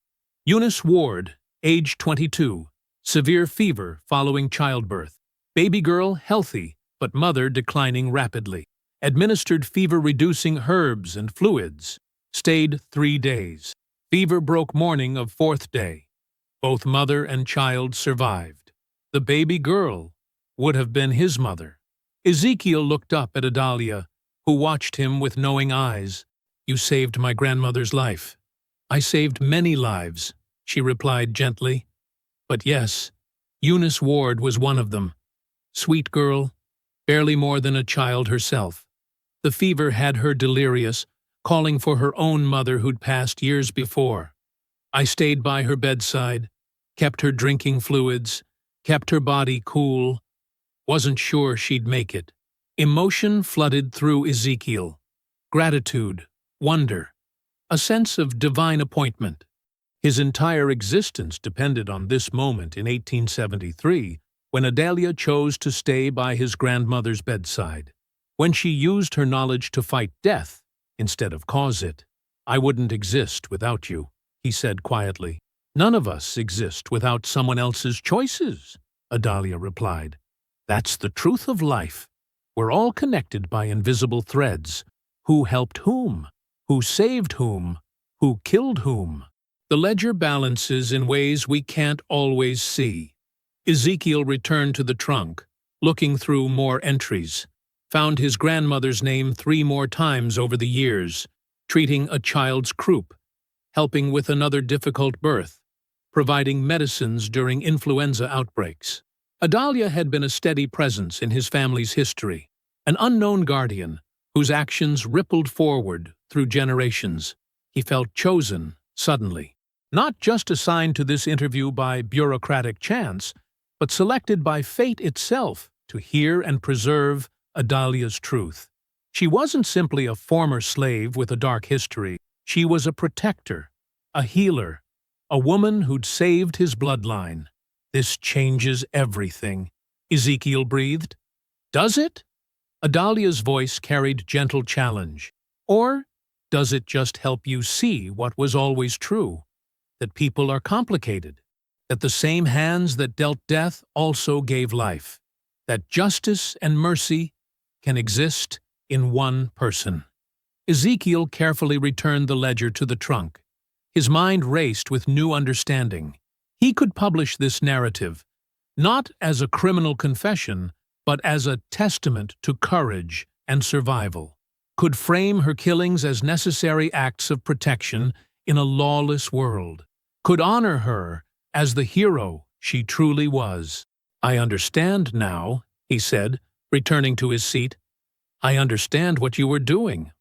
Eunice Ward, age 22, severe fever following childbirth. Baby girl healthy, but mother declining rapidly. Administered fever-reducing herbs and fluids. Stayed 3 days. Fever broke morning of 4th day. Both mother and child survived. The baby girl would have been his mother. Ezekiel looked up at Adalia, who watched him with knowing eyes. "You saved my grandmother's life." "I saved many lives," she replied gently. "But yes, Eunice Ward was one of them. Sweet girl, barely more than a child herself. The fever had her delirious, calling for her own mother who'd passed years before. I stayed by her bedside, kept her drinking fluids, kept her body cool. Wasn't sure she'd make it." Emotion flooded through Ezekiel. Gratitude, wonder, a sense of divine appointment. His entire existence depended on this moment in 1873, when Adalia chose to stay by his grandmother's bedside. When she used her knowledge to fight death instead of cause it. "I wouldn't exist without you," he said quietly. "None of us exist without someone else's choices," Adalia replied. "That's the truth of life. We're all connected by invisible threads. Who helped whom? Who saved whom? Who killed whom? The ledger balances in ways we can't always see." Ezekiel returned to the trunk, looking through more entries. Found his grandmother's name 3 more times over the years, treating a child's croup, helping with another difficult birth, providing medicines during influenza outbreaks. Adalia had been a steady presence in his family's history, an unknown guardian whose actions rippled forward through generations. He felt chosen, suddenly. Not just assigned to this interview by bureaucratic chance, but selected by fate itself to hear and preserve Adalia's truth. She wasn't simply a former slave with a dark history. She was a protector, a healer, a woman who'd saved his bloodline. "This changes everything," Ezekiel breathed. "Does it?" Adalia's voice carried gentle challenge. "Or does it just help you see what was always true? That people are complicated. That the same hands that dealt death also gave life. That justice and mercy can exist in one person." Ezekiel carefully returned the ledger to the trunk. His mind raced with new understanding. He could publish this narrative, not as a criminal confession, but as a testament to courage and survival. Could frame her killings as necessary acts of protection in a lawless world. Could honor her as the hero she truly was. "I understand now," he said, returning to his seat. "I understand what you were doing.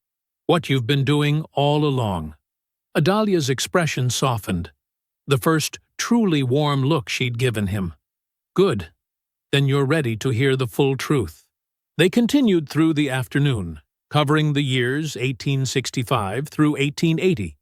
What you've been doing all along." Adalia's expression softened. The first truly warm look she'd given him. "Good. Then you're ready to hear the full truth." They continued through the afternoon, covering the years 1865 through 1880.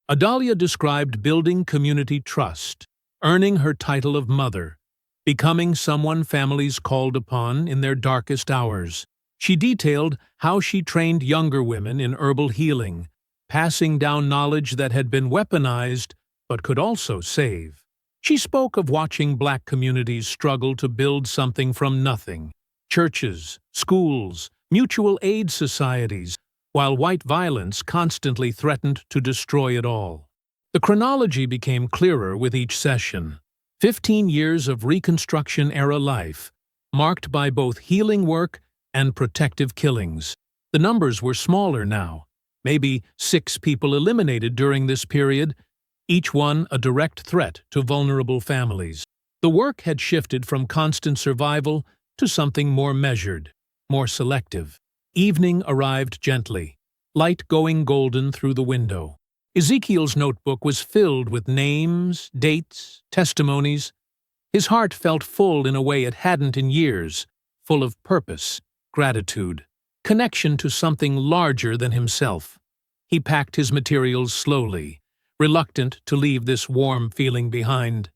Adalia described building community trust, earning her title of mother, becoming someone families called upon in their darkest hours. She detailed how she trained younger women in herbal healing, passing down knowledge that had been weaponized but could also save. She spoke of watching Black communities struggle to build something from nothing. Churches, schools, mutual aid societies, while white violence constantly threatened to destroy it all. The chronology became clearer with each session. 15 years of Reconstruction-era life, marked by both healing work and protective killings. The numbers were smaller now, maybe 6 people eliminated during this period, each one a direct threat to vulnerable families. The work had shifted from constant survival to something more measured, more selective. Evening arrived gently, light going golden through the window. Ezekiel's notebook was filled with names, dates, testimonies. His heart felt full in a way it hadn't in years, full of purpose, gratitude, connection to something larger than himself. He packed his materials slowly, reluctant to leave this warm feeling behind.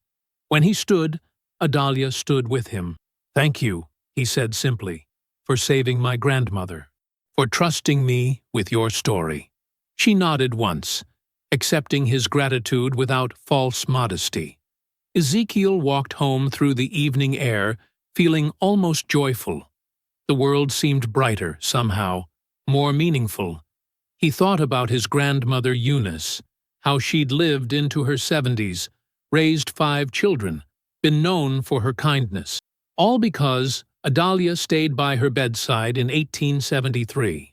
When he stood, Adalia stood with him. "Thank you," he said simply, "for saving my grandmother, for trusting me with your story." She nodded once, accepting his gratitude without false modesty. Ezekiel walked home through the evening air, feeling almost joyful. The world seemed brighter, somehow, more meaningful. He thought about his grandmother Eunice, how she'd lived into her 70s, raised 5 children, been known for her kindness. All because Adalia stayed by her bedside in 1873.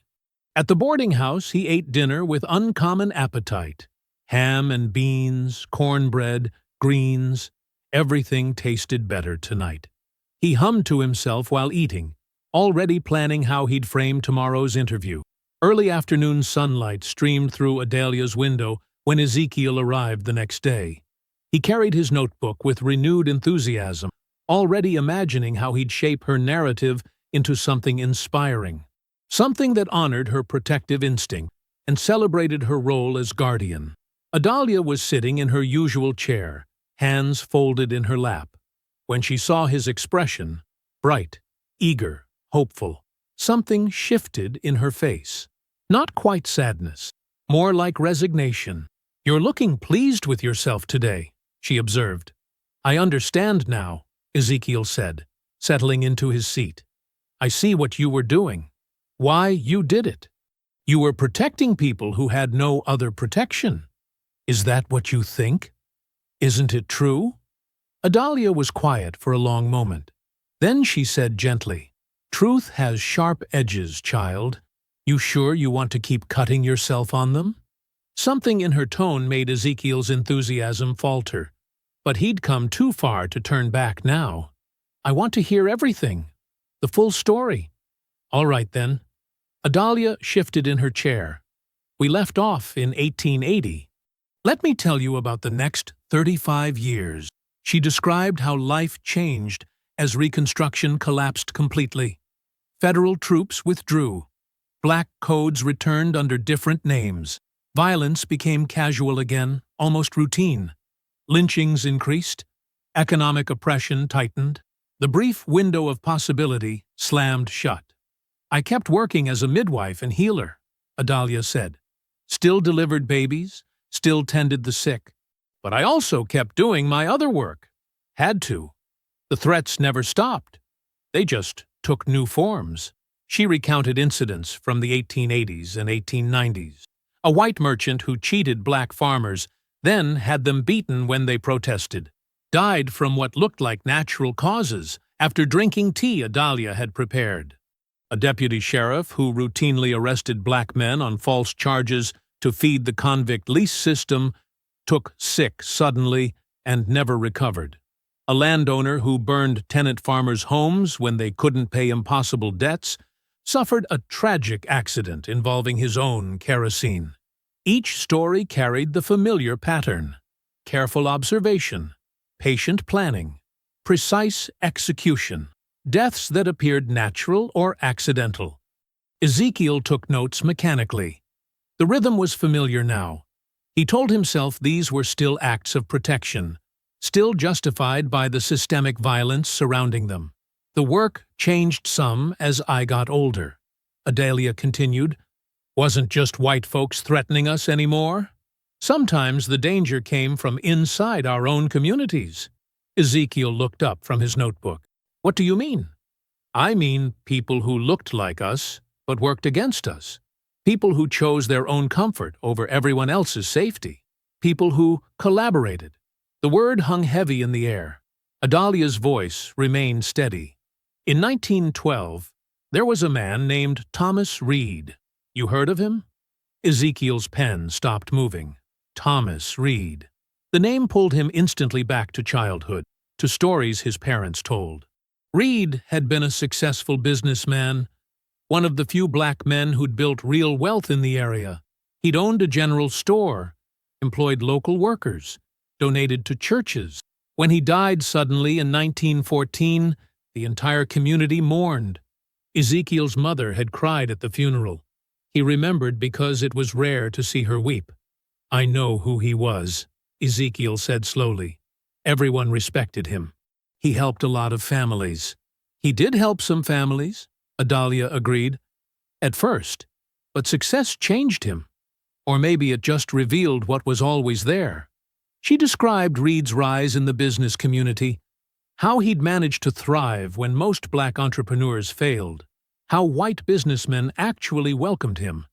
At the boarding house, he ate dinner with uncommon appetite. Ham and beans, cornbread, greens, everything tasted better tonight. He hummed to himself while eating, already planning how he'd frame tomorrow's interview. Early afternoon sunlight streamed through Adalia's window when Ezekiel arrived the next day. He carried his notebook with renewed enthusiasm, already imagining how he'd shape her narrative into something inspiring, something that honored her protective instinct and celebrated her role as guardian. Adalia was sitting in her usual chair, hands folded in her lap. When she saw his expression, bright, eager, hopeful, something shifted in her face. Not quite sadness, more like resignation. "You're looking pleased with yourself today," she observed. "I understand now," Ezekiel said, settling into his seat. "I see what you were doing. Why you did it. You were protecting people who had no other protection. Is that what you think? Isn't it true?" Adalia was quiet for a long moment. Then she said gently, "Truth has sharp edges, child. You sure you want to keep cutting yourself on them?" Something in her tone made Ezekiel's enthusiasm falter, but he'd come too far to turn back now. "I want to hear everything, the full story." "All right, then." Adalia shifted in her chair. "We left off in 1880. Let me tell you about the next 35 years. She described how life changed as Reconstruction collapsed completely. Federal troops withdrew. Black codes returned under different names. Violence became casual again, almost routine. Lynchings increased. Economic oppression tightened. The brief window of possibility slammed shut. "I kept working as a midwife and healer," Adalia said. "Still delivered babies, still tended the sick. But I also kept doing my other work. Had to. The threats never stopped. They just took new forms." She recounted incidents from the 1880s and 1890s. A white merchant who cheated black farmers, then had them beaten when they protested, died from what looked like natural causes after drinking tea Adalia had prepared. A deputy sheriff who routinely arrested black men on false charges to feed the convict lease system took sick suddenly and never recovered. A landowner who burned tenant farmers' homes when they couldn't pay impossible debts suffered a tragic accident involving his own kerosene. Each story carried the familiar pattern: careful observation, patient planning, precise execution, deaths that appeared natural or accidental. Ezekiel took notes mechanically. The rhythm was familiar now. He told himself these were still acts of protection, still justified by the systemic violence surrounding them. "The work changed some as I got older," Adalia continued. "Wasn't just white folks threatening us anymore. Sometimes the danger came from inside our own communities." Ezekiel looked up from his notebook. "What do you mean?" "I mean people who looked like us, but worked against us. People who chose their own comfort over everyone else's safety. People who collaborated." The word hung heavy in the air. Adalia's voice remained steady. "In 1912, there was a man named Thomas Reed. You heard of him?" Ezekiel's pen stopped moving. Thomas Reed. The name pulled him instantly back to childhood, to stories his parents told. Reed had been a successful businessman, one of the few black men who'd built real wealth in the area. He'd owned a general store, employed local workers, donated to churches. When he died suddenly in 1914, the entire community mourned. Ezekiel's mother had cried at the funeral. He remembered because it was rare to see her weep. "I know who he was," Ezekiel said slowly. Everyone respected him. He helped a lot of families. He did help some families, Adalia agreed. At first. But success changed him. Or maybe it just revealed what was always there. She described Reed's rise in the business community, how he'd managed to thrive when most black entrepreneurs failed, how white businessmen actually welcomed him,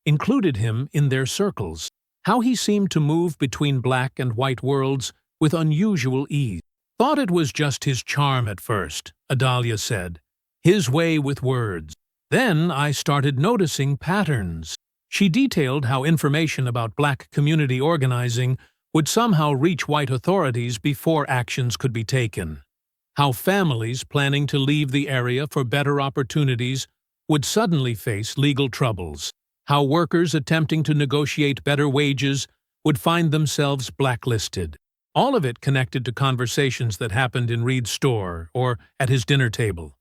included him in their circles, how he seemed to move between black and white worlds with unusual ease. "Thought it was just his charm at first," Adalia said, "his way with words. Then I started noticing patterns." She detailed how information about black community organizing would somehow reach white authorities before actions could be taken, how families planning to leave the area for better opportunities would suddenly face legal troubles, how workers attempting to negotiate better wages would find themselves blacklisted. All of it connected to conversations that happened in Reed's store or at his dinner table.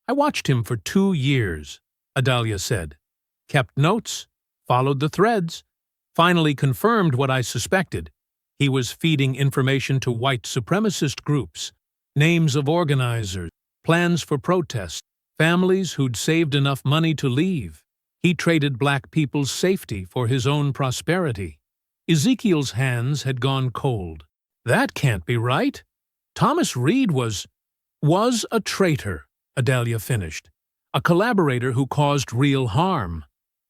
"I watched him for 2 years," Adalia said. "Kept notes, followed the threads, finally confirmed what I suspected. He was feeding information to white supremacist groups, names of organizers, plans for protests, families who'd saved enough money to leave. He traded black people's safety for his own prosperity." Ezekiel's hands had gone cold. "That can't be right. Thomas Reed was a traitor," Adalia finished. "A collaborator who caused real harm.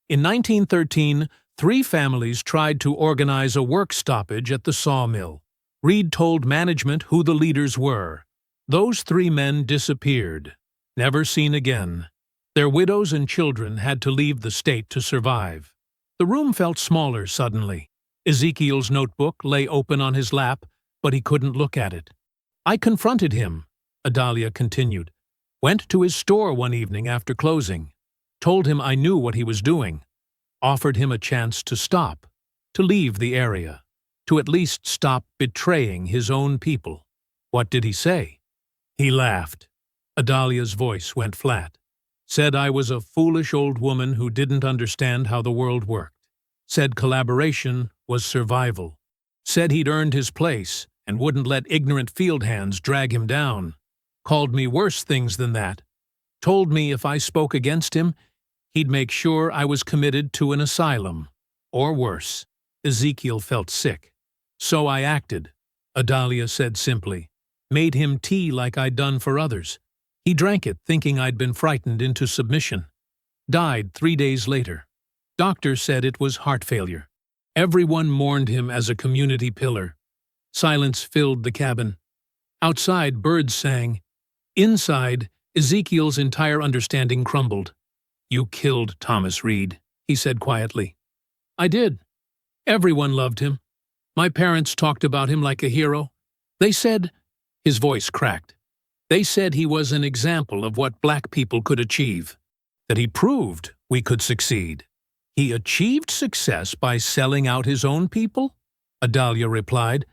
In 1913, 3 families tried to organize a work stoppage at the sawmill. Reed told management who the leaders were. Those 3 men disappeared, never seen again. Their widows and children had to leave the state to survive." The room felt smaller suddenly. Ezekiel's notebook lay open on his lap, but he couldn't look at it. "I confronted him," Adalia continued. "Went to his store one evening after closing. Told him I knew what he was doing. Offered him a chance to stop, to leave the area, to at least stop betraying his own people." "What did he say?" "He laughed." Adalia's voice went flat. "Said I was a foolish old woman who didn't understand how the world worked. Said collaboration was survival. Said he'd earned his place and wouldn't let ignorant field hands drag him down. Called me worse things than that. Told me if I spoke against him, he'd make sure I was committed to an asylum. Or worse." Ezekiel felt sick. "So I acted," Adalia said simply. "Made him tea like I'd done for others. He drank it thinking I'd been frightened into submission. Died 3 days later. Doctor said it was heart failure. Everyone mourned him as a community pillar. Silence filled the cabin. Outside, birds sang. Inside, Ezekiel's entire understanding crumbled. "You killed Thomas Reed," he said quietly. "I did. Everyone loved him. My parents talked about him like a hero. They said—" His voice cracked. "They said he was an example of what black people could achieve. That he proved we could succeed." "He achieved success by selling out his own people?" Adalia replied.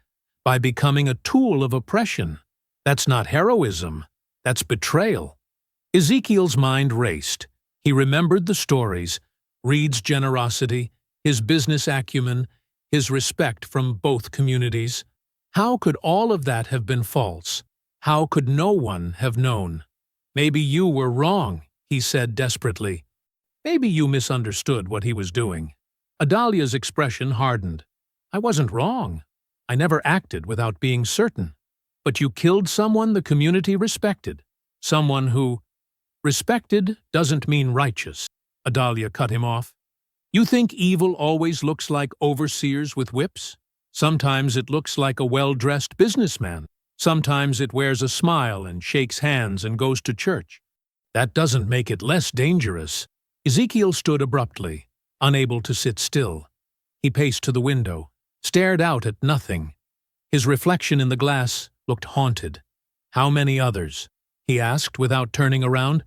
"By becoming a tool of oppression. That's not heroism. That's betrayal." Ezekiel's mind raced. He remembered the stories, Reed's generosity, his business acumen, his respect from both communities. How could all of that have been false? How could no one have known? "Maybe you were wrong," he said desperately. "Maybe you misunderstood what he was doing." Adalia's expression hardened. "I wasn't wrong. I never acted without being certain. But you killed someone the community respected. Someone who—" "Respected doesn't mean righteous," Adalia cut him off. "You think evil always looks like overseers with whips? Sometimes it looks like a well-dressed businessman. Sometimes it wears a smile and shakes hands and goes to church. That doesn't make it less dangerous." Ezekiel stood abruptly, unable to sit still. He paced to the window, stared out at nothing. His reflection in the glass looked haunted. "How many others?" he asked without turning around.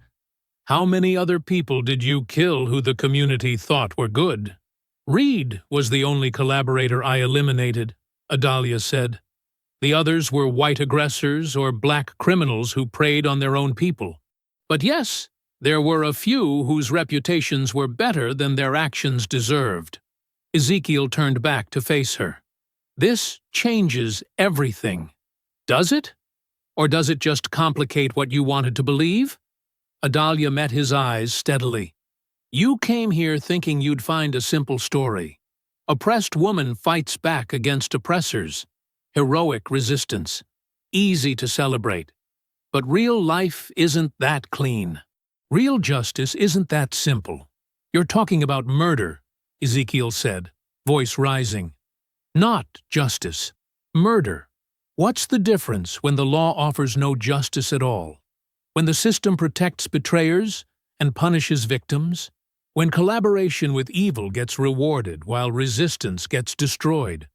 "How many other people did you kill who the community thought were good?" "Reed was the only collaborator I eliminated," Adalia said. "The others were white aggressors or black criminals who preyed on their own people. But yes, There were a few whose reputations were better than their actions deserved. Ezekiel turned back to face her. This changes everything. Does it? Or does it just complicate what you wanted to believe? Adalia met his eyes steadily. You came here thinking you'd find a simple story. Oppressed woman fights back against oppressors. Heroic resistance. Easy to celebrate. But real life isn't that clean. Real justice isn't that simple. You're talking about murder, Ezekiel said, voice rising. Not justice. Murder. What's the difference when the law offers no justice at all? When the system protects betrayers and punishes victims? When collaboration with evil gets rewarded while resistance gets destroyed?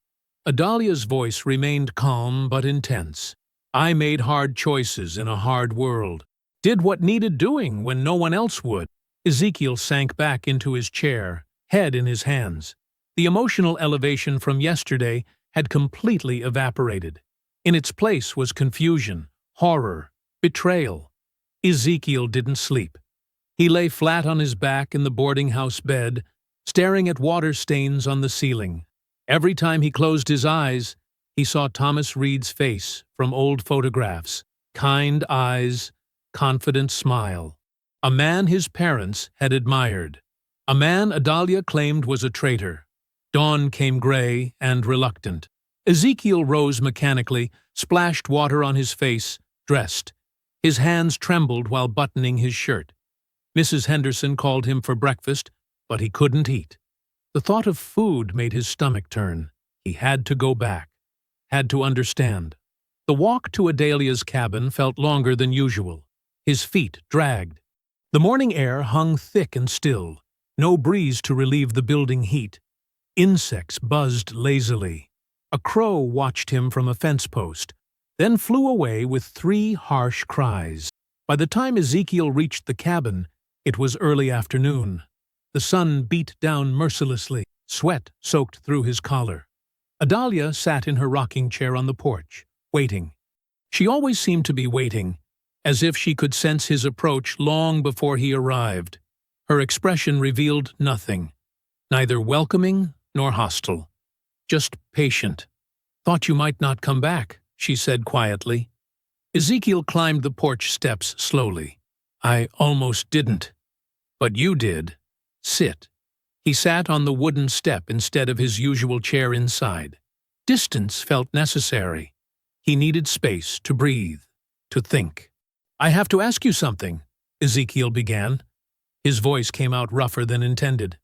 Adalia's voice remained calm but intense. I made hard choices in a hard world. Did what needed doing when no one else would. Ezekiel sank back into his chair, head in his hands. The emotional elevation from yesterday had completely evaporated. In its place was confusion, horror, betrayal. Ezekiel didn't sleep. He lay flat on his back in the boarding house bed, staring at water stains on the ceiling. Every time he closed his eyes, he saw Thomas Reed's face from old photographs, kind eyes, confident smile. A man his parents had admired. A man Adalia claimed was a traitor. Dawn came gray and reluctant. Ezekiel rose mechanically, splashed water on his face, dressed. His hands trembled while buttoning his shirt. Mrs. Henderson called him for breakfast, but he couldn't eat. The thought of food made his stomach turn. He had to go back. Had to understand. The walk to Adalia's cabin felt longer than usual. His feet dragged. The morning air hung thick and still. No breeze to relieve the building heat. Insects buzzed lazily. A crow watched him from a fence post, then flew away with 3 harsh cries. By the time Ezekiel reached the cabin, it was early afternoon. The sun beat down mercilessly. Sweat soaked through his collar. Adalia sat in her rocking chair on the porch, waiting. She always seemed to be waiting, as if she could sense his approach long before he arrived. Her expression revealed nothing, neither welcoming nor hostile. Just patient. Thought you might not come back, she said quietly. Ezekiel climbed the porch steps slowly. I almost didn't. But you did. Sit. He sat on the wooden step instead of his usual chair inside. Distance felt necessary. He needed space to breathe, to think. I have to ask you something, Ezekiel began. His voice came out rougher than intended.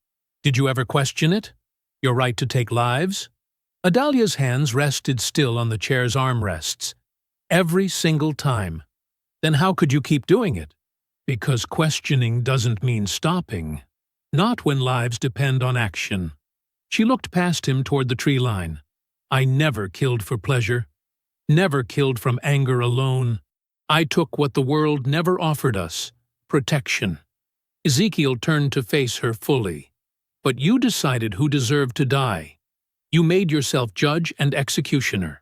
Did you ever question it? Your right to take lives? Adalia's hands rested still on the chair's armrests. Every single time. Then how could you keep doing it? Because questioning doesn't mean stopping. Not when lives depend on action. She looked past him toward the tree line. I never killed for pleasure. Never killed from anger alone. I took what the world never offered us, protection. Ezekiel turned to face her fully. But you decided who deserved to die. You made yourself judge and executioner.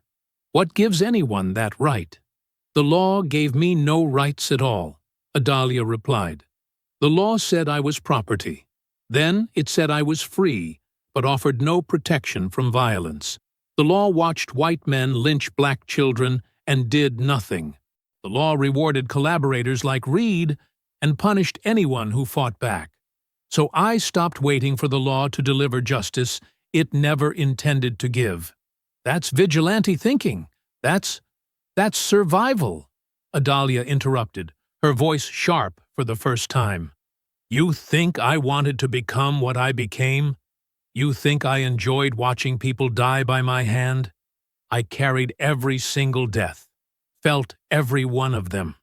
What gives anyone that right? The law gave me no rights at all, Adalia replied. The law said I was property. Then it said I was free, but offered no protection from violence. The law watched white men lynch black children and did nothing. The law rewarded collaborators like Reed and punished anyone who fought back. So I stopped waiting for the law to deliver justice it never intended to give. That's vigilante thinking. That's survival, Adalia interrupted, her voice sharp for the first time. You think I wanted to become what I became? You think I enjoyed watching people die by my hand? I carried every single death, felt every one of them.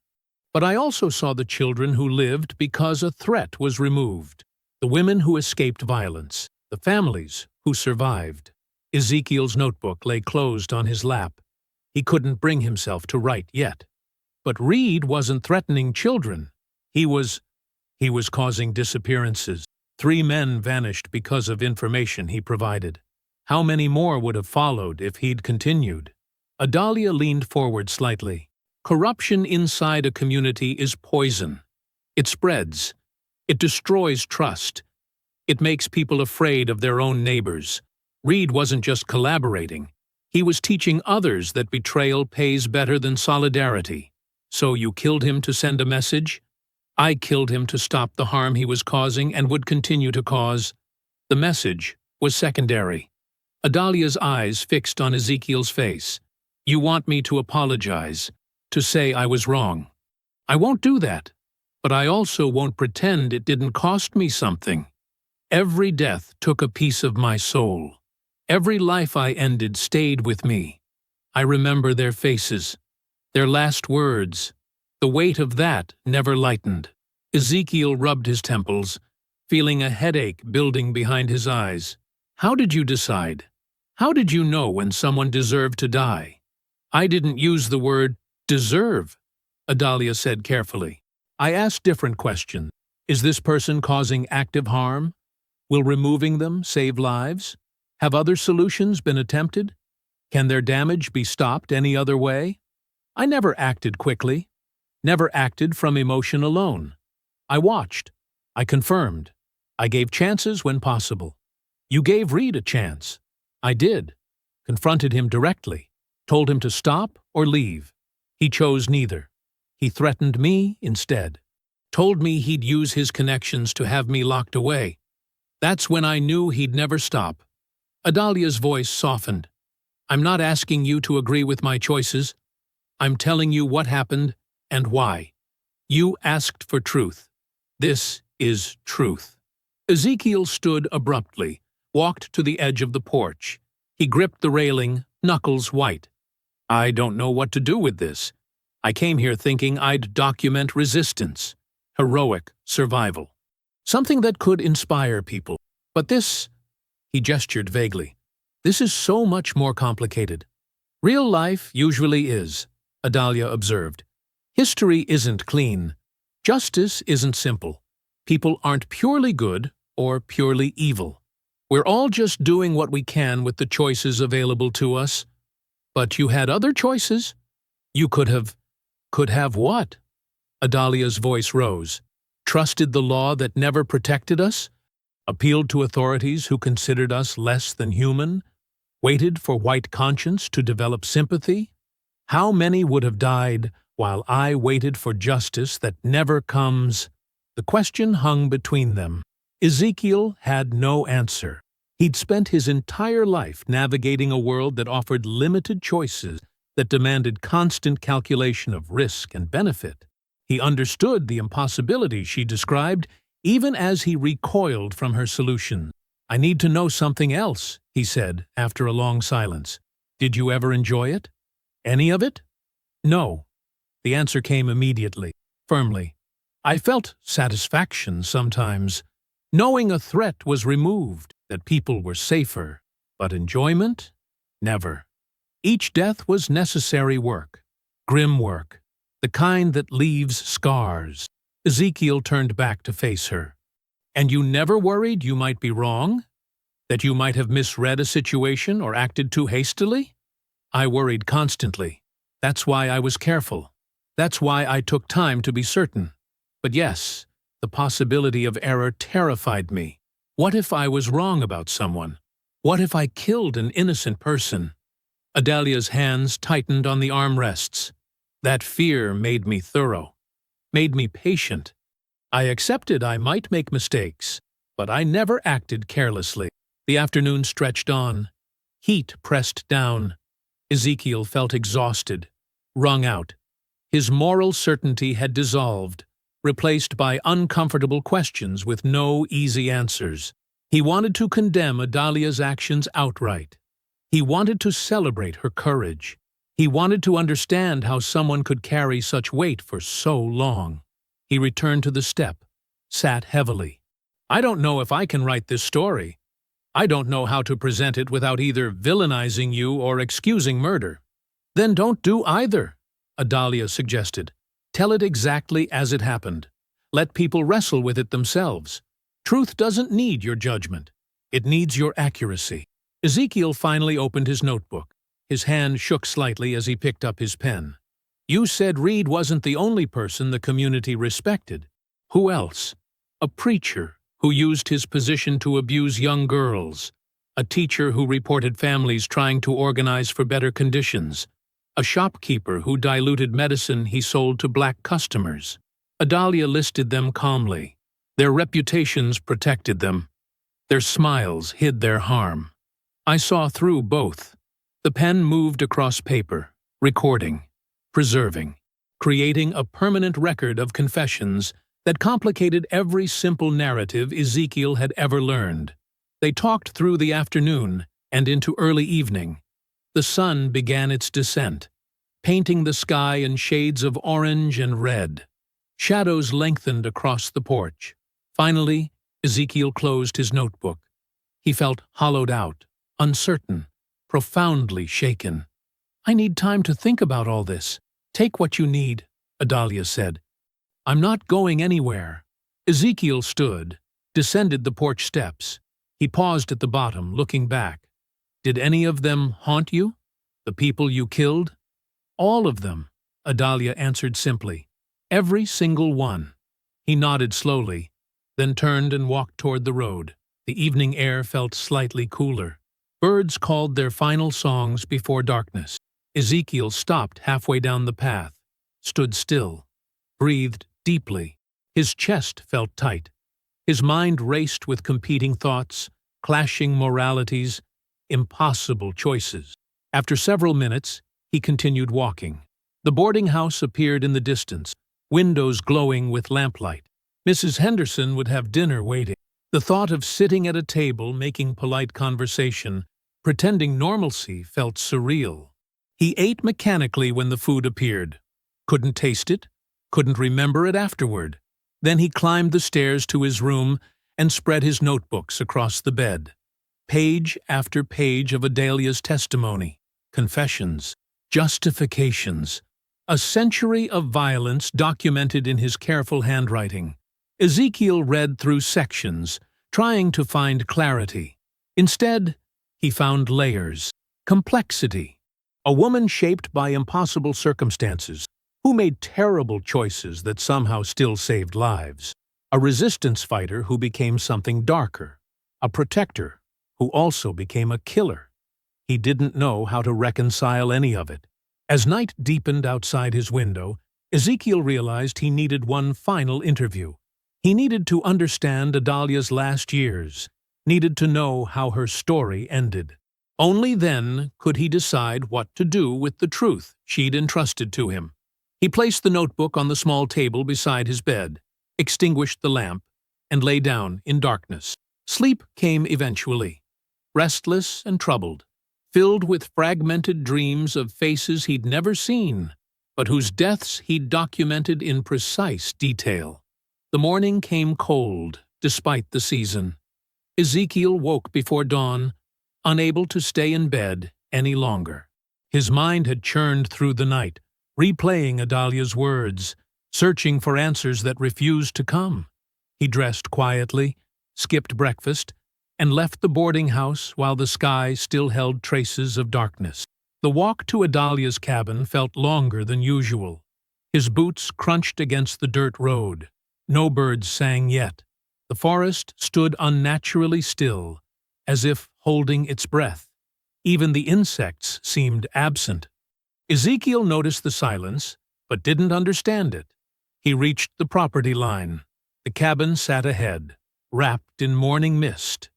But I also saw the children who lived because a threat was removed, the women who escaped violence, the families who survived. Ezekiel's notebook lay closed on his lap. He couldn't bring himself to write yet. But Reed wasn't threatening children. He was causing disappearances. 3 men vanished because of information he provided. How many more would have followed if he'd continued? Adalia leaned forward slightly. Corruption inside a community is poison. It spreads. It destroys trust. It makes people afraid of their own neighbors. Reed wasn't just collaborating. He was teaching others that betrayal pays better than solidarity. So you killed him to send a message? I killed him to stop the harm he was causing and would continue to cause. The message was secondary. Adalia's eyes fixed on Ezekiel's face. You want me to apologize, to say I was wrong. I won't do that, but I also won't pretend it didn't cost me something. Every death took a piece of my soul. Every life I ended stayed with me. I remember their faces, their last words. The weight of that never lightened. Ezekiel rubbed his temples, feeling a headache building behind his eyes. How did you decide? How did you know when someone deserved to die? I didn't use the word deserve, Adalia said carefully. I asked different questions. Is this person causing active harm? Will removing them save lives? Have other solutions been attempted? Can their damage be stopped any other way? I never acted quickly, never acted from emotion alone. I watched. I confirmed. I gave chances when possible. You gave Reed a chance. I did. Confronted him directly. Told him to stop or leave. He chose neither. He threatened me instead. Told me he'd use his connections to have me locked away. That's when I knew he'd never stop. Adalia's voice softened. I'm not asking you to agree with my choices. I'm telling you what happened and why. You asked for truth. This is truth. Ezekiel stood abruptly, walked to the edge of the porch. He gripped the railing, knuckles white. I don't know what to do with this. I came here thinking I'd document resistance, heroic survival. Something that could inspire people. But this, he gestured vaguely, this is so much more complicated. Real life usually is, Adalia observed. History isn't clean. Justice isn't simple. People aren't purely good or purely evil. We're all just doing what we can with the choices available to us. But you had other choices. You could have what? Adalia's voice rose. Trusted the law that never protected us? Appealed to authorities who considered us less than human? Waited for white conscience to develop sympathy? How many would have died while I waited for justice that never comes? The question hung between them. Ezekiel had no answer. He'd spent his entire life navigating a world that offered limited choices, that demanded constant calculation of risk and benefit. He understood the impossibility she described, even as he recoiled from her solution. I need to know something else, he said, after a long silence. Did you ever enjoy it? Any of it? No. The answer came immediately, firmly. I felt satisfaction sometimes, knowing a threat was removed, that people were safer. But enjoyment? Never. Each death was necessary work, grim work, the kind that leaves scars. Ezekiel turned back to face her. And you never worried you might be wrong? That you might have misread a situation or acted too hastily? I worried constantly. That's why I was careful. That's why I took time to be certain. But yes, the possibility of error terrified me. What if I was wrong about someone? What if I killed an innocent person? Adalia's hands tightened on the armrests. That fear made me thorough, made me patient. I accepted I might make mistakes, but I never acted carelessly. The afternoon stretched on. Heat pressed down. Ezekiel felt exhausted, wrung out. His moral certainty had dissolved, replaced by uncomfortable questions with no easy answers. He wanted to condemn Adalia's actions outright. He wanted to celebrate her courage. He wanted to understand how someone could carry such weight for so long. He returned to the step, sat heavily. I don't know if I can write this story. I don't know how to present it without either villainizing you or excusing murder. Then don't do either, Adalia suggested. Tell it exactly as it happened. Let people wrestle with it themselves. Truth doesn't need your judgment. It needs your accuracy. Ezekiel finally opened his notebook. His hand shook slightly as he picked up his pen. You said Reed wasn't the only person the community respected. Who else? A preacher who used his position to abuse young girls. A teacher who reported families trying to organize for better conditions. A shopkeeper who diluted medicine he sold to black customers. Adalia listed them calmly. Their reputations protected them. Their smiles hid their harm. I saw through both. The pen moved across paper, recording, preserving, creating a permanent record of confessions that complicated every simple narrative Ezekiel had ever learned. They talked through the afternoon and into early evening. The sun began its descent, painting the sky in shades of orange and red. Shadows lengthened across the porch. Finally, Ezekiel closed his notebook. He felt hollowed out, uncertain, profoundly shaken. "I need time to think about all this. Take what you need," Adalia said. "I'm not going anywhere." Ezekiel stood, descended the porch steps. He paused at the bottom, looking back. "Did any of them haunt you? The people you killed?" "All of them," Adalia answered simply. "Every single one." He nodded slowly, then turned and walked toward the road. The evening air felt slightly cooler. Birds called their final songs before darkness. Ezekiel stopped halfway down the path, stood still, breathed deeply. His chest felt tight. His mind raced with competing thoughts, clashing moralities, impossible choices. After several minutes, he continued walking. The boarding house appeared in the distance, windows glowing with lamplight. Mrs. Henderson would have dinner waiting. The thought of sitting at a table making polite conversation, pretending normalcy, felt surreal. He ate mechanically when the food appeared. Couldn't taste it, couldn't remember it afterward. Then he climbed the stairs to his room and spread his notebooks across the bed. Page after page of Adalia's testimony, confessions, justifications, a century of violence documented in his careful handwriting. Ezekiel read through sections, trying to find clarity. Instead, he found layers, complexity. A woman shaped by impossible circumstances, who made terrible choices that somehow still saved lives. A resistance fighter who became something darker. A protector who also became a killer. He didn't know how to reconcile any of it. As night deepened outside his window, Ezekiel realized he needed one final interview. He needed to understand Adalia's last years, needed to know how her story ended. Only then could he decide what to do with the truth she'd entrusted to him. He placed the notebook on the small table beside his bed, extinguished the lamp, and lay down in darkness. Sleep came eventually, restless and troubled, filled with fragmented dreams of faces he'd never seen, but whose deaths he'd documented in precise detail. The morning came cold, despite the season. Ezekiel woke before dawn, unable to stay in bed any longer. His mind had churned through the night, replaying Adalia's words, searching for answers that refused to come. He dressed quietly, skipped breakfast, and left the boarding house while the sky still held traces of darkness. The walk to Adalia's cabin felt longer than usual. His boots crunched against the dirt road. No birds sang yet. The forest stood unnaturally still, as if holding its breath. Even the insects seemed absent. Ezekiel noticed the silence, but didn't understand it. He reached the property line. The cabin sat ahead, wrapped in morning mist.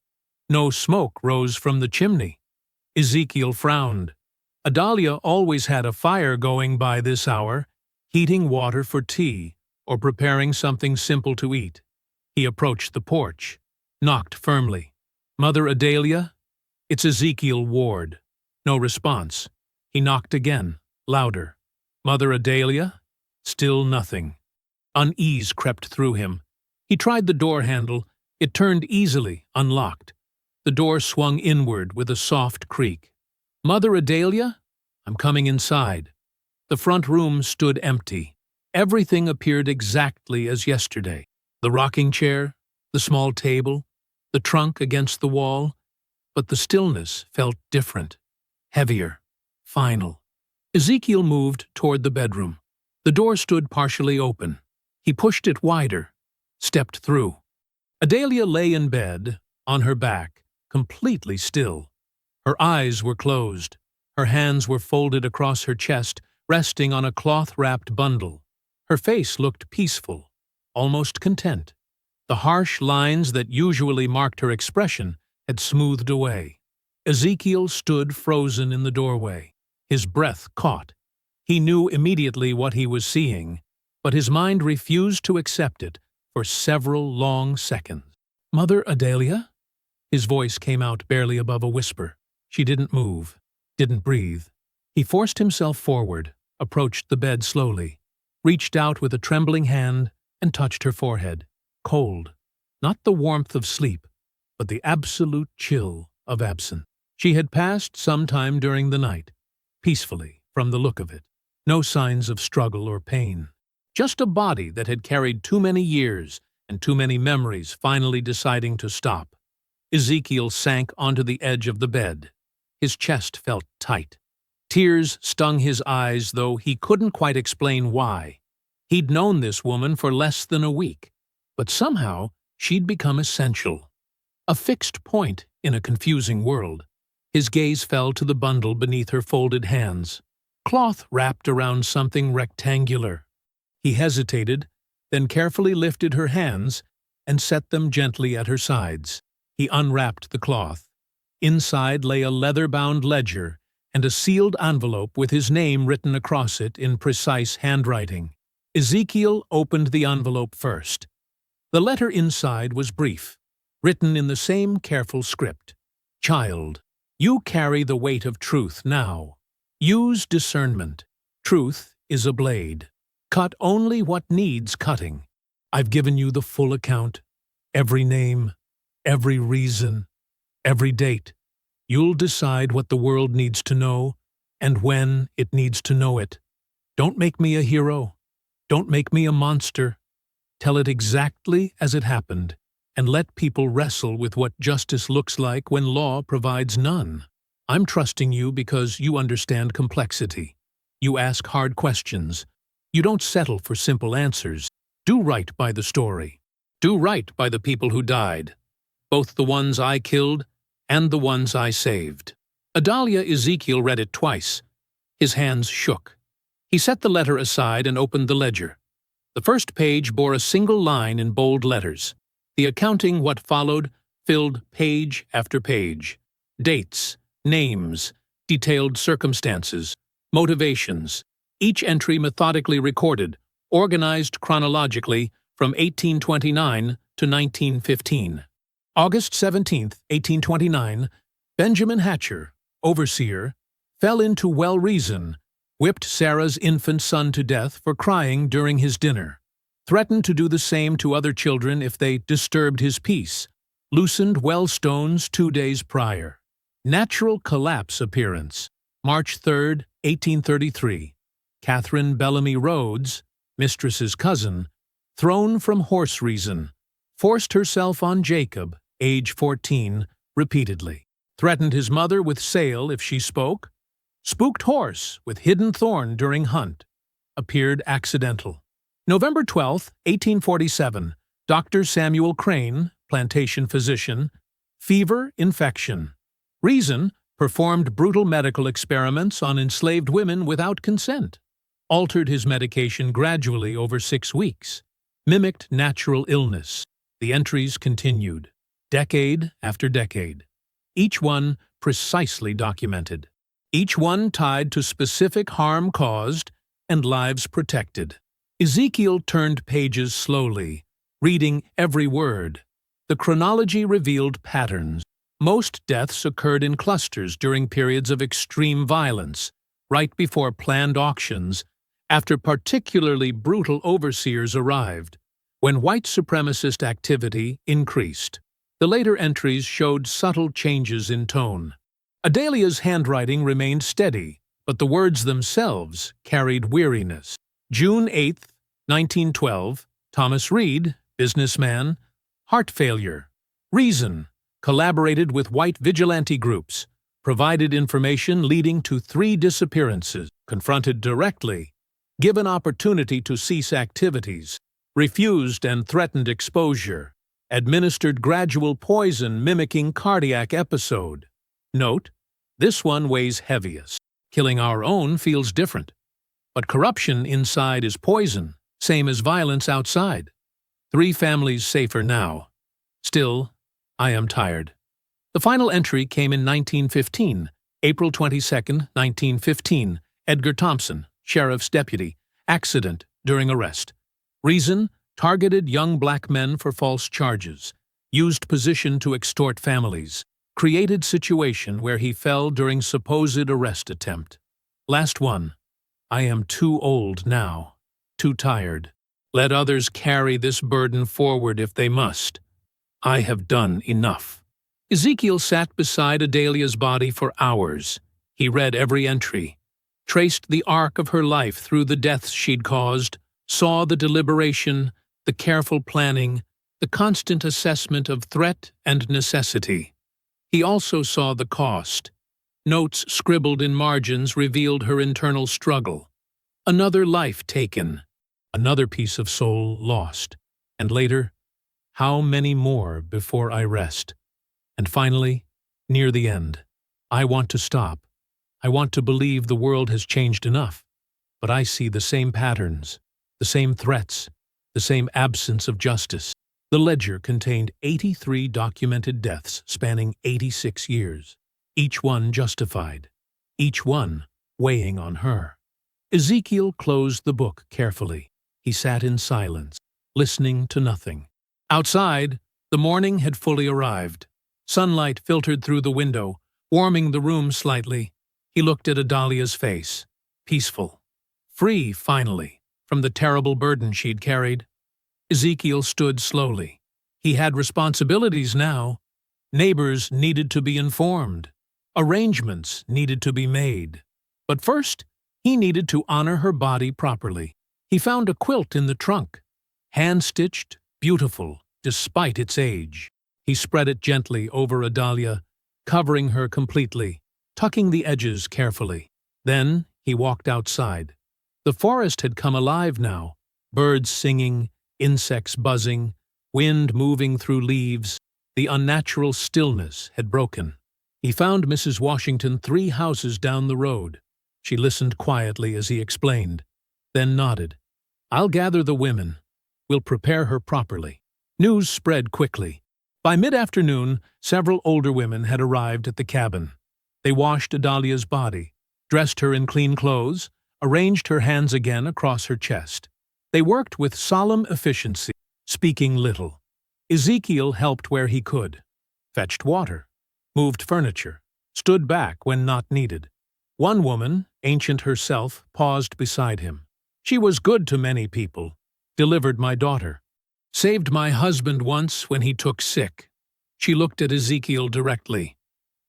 No smoke rose from the chimney. Ezekiel frowned. Adalia always had a fire going by this hour, heating water for tea or preparing something simple to eat. He approached the porch, knocked firmly. "Mother Adalia?" "It's Ezekiel Ward." No response. He knocked again, louder. "Mother Adalia?" Still nothing. Unease crept through him. He tried the door handle. It turned easily, unlocked. The door swung inward with a soft creak. "Mother Adalia?" "I'm coming inside." The front room stood empty. Everything appeared exactly as yesterday. The rocking chair, the small table, the trunk against the wall. But the stillness felt different, heavier, final. Ezekiel moved toward the bedroom. The door stood partially open. He pushed it wider. stepped through. Adalia lay in bed, on her back, completely still. Her eyes were closed. Her hands were folded across her chest, resting on a cloth-wrapped bundle. Her face looked peaceful, almost content. The harsh lines that usually marked her expression had smoothed away. Ezekiel stood frozen in the doorway, his breath caught. He knew immediately what he was seeing, but his mind refused to accept it for several long seconds. "Mother Adalia?" His voice came out barely above a whisper. She didn't move, didn't breathe. He forced himself forward, approached the bed slowly, reached out with a trembling hand and touched her forehead. Cold, not the warmth of sleep, but the absolute chill of absence. She had passed some time during the night, peacefully, from the look of it. No signs of struggle or pain. Just a body that had carried too many years and too many memories finally deciding to stop. Ezekiel sank onto the edge of the bed. His chest felt tight. Tears stung his eyes, though he couldn't quite explain why. He'd known this woman for less than a week, but somehow she'd become essential. A fixed point in a confusing world. His gaze fell to the bundle beneath her folded hands. Cloth wrapped around something rectangular. He hesitated, then carefully lifted her hands and set them gently at her sides. He unwrapped the cloth. Inside lay a leather-bound ledger and a sealed envelope with his name written across it in precise handwriting. Ezekiel opened the envelope first. The letter inside was brief, written in the same careful script. "Child, you carry the weight of truth now. Use discernment. Truth is a blade. Cut only what needs cutting. I've given you the full account, every name, every reason, every date. You'll decide what the world needs to know and when it needs to know it. Don't make me a hero. Don't make me a monster. Tell it exactly as it happened, and let people wrestle with what justice looks like when law provides none. I'm trusting you because you understand complexity. You ask hard questions. You don't settle for simple answers. Do right by the story. Do right by the people who died, both the ones I killed and the ones I saved." Adalia Ezekiel read it twice. His hands shook. He set the letter aside and opened the ledger. The first page bore a single line in bold letters. The accounting what followed filled page after page. Dates, names, detailed circumstances, motivations, each entry methodically recorded, organized chronologically from 1829 to 1915. August 17, 1829, Benjamin Hatcher, overseer, fell into well reason, whipped Sarah's infant son to death for crying during his dinner, threatened to do the same to other children if they disturbed his peace, loosened well stones 2 days prior. Natural collapse appearance, March 3, 1833. Catherine Bellamy Rhodes, mistress's cousin, thrown from horse reason, forced herself on Jacob, age 14, repeatedly, threatened his mother with sale if she spoke, spooked horse with hidden thorn during hunt, appeared accidental. November 12, 1847, Dr. Samuel Crane, plantation physician, fever, infection. Reason, performed brutal medical experiments on enslaved women without consent. Altered his medication gradually over 6 weeks. Mimicked natural illness. The entries continued, decade after decade. Each one precisely documented. Each one tied to specific harm caused and lives protected. Ezekiel turned pages slowly, reading every word. The chronology revealed patterns. Most deaths occurred in clusters during periods of extreme violence, right before planned auctions, after particularly brutal overseers arrived, when white supremacist activity increased. The later entries showed subtle changes in tone. Adalia's handwriting remained steady, but the words themselves carried weariness. June 8, 1912, Thomas Reed, businessman, heart failure. Reason, collaborated with white vigilante groups, provided information leading to 3 disappearances, confronted directly, given opportunity to cease activities, refused and threatened exposure, administered gradual poison mimicking cardiac episode. Note, this one weighs heaviest. Killing our own feels different. But corruption inside is poison, same as violence outside. 3 families safer now. Still, I am tired. The final entry came in 1915, April 22, 1915. Edgar Thompson, sheriff's deputy. Accident during arrest. Reason: targeted young black men for false charges. Used position to extort families. Created situation where he fell during supposed arrest attempt. Last one. I am too old now. Too tired. Let others carry this burden forward if they must. I have done enough. Ezekiel sat beside Adalia's body for hours. He read every entry, traced the arc of her life through the deaths she'd caused, saw the deliberation, the careful planning, the constant assessment of threat and necessity. He also saw the cost. Notes scribbled in margins revealed her internal struggle. Another life taken, another piece of soul lost, and later, how many more before I rest? And finally, near the end, I want to stop. I want to believe the world has changed enough, but I see the same patterns, the same threats, the same absence of justice. The ledger contained 83 documented deaths spanning 86 years, each one justified, each one weighing on her. Ezekiel closed the book carefully. He sat in silence, listening to nothing. Outside, the morning had fully arrived. Sunlight filtered through the window, warming the room slightly. He looked at Adalia's face, peaceful, free, finally, from the terrible burden she'd carried. Ezekiel stood slowly. He had responsibilities now. Neighbors needed to be informed. Arrangements needed to be made. But first, he needed to honor her body properly. He found a quilt in the trunk, hand-stitched, beautiful, despite its age. He spread it gently over Adalia, covering her completely, tucking the edges carefully. Then he walked outside. The forest had come alive now, birds singing, insects buzzing, wind moving through leaves. The unnatural stillness had broken. He found Mrs. Washington 3 houses down the road. She listened quietly as he explained, then nodded. I'll gather the women. We'll prepare her properly. News spread quickly. By mid-afternoon, several older women had arrived at the cabin. They washed Adalia's body, dressed her in clean clothes, arranged her hands again across her chest. They worked with solemn efficiency, speaking little. Ezekiel helped where he could, fetched water, moved furniture, stood back when not needed. One woman, ancient herself, paused beside him. She was good to many people, delivered my daughter, saved my husband once when he took sick. She looked at Ezekiel directly.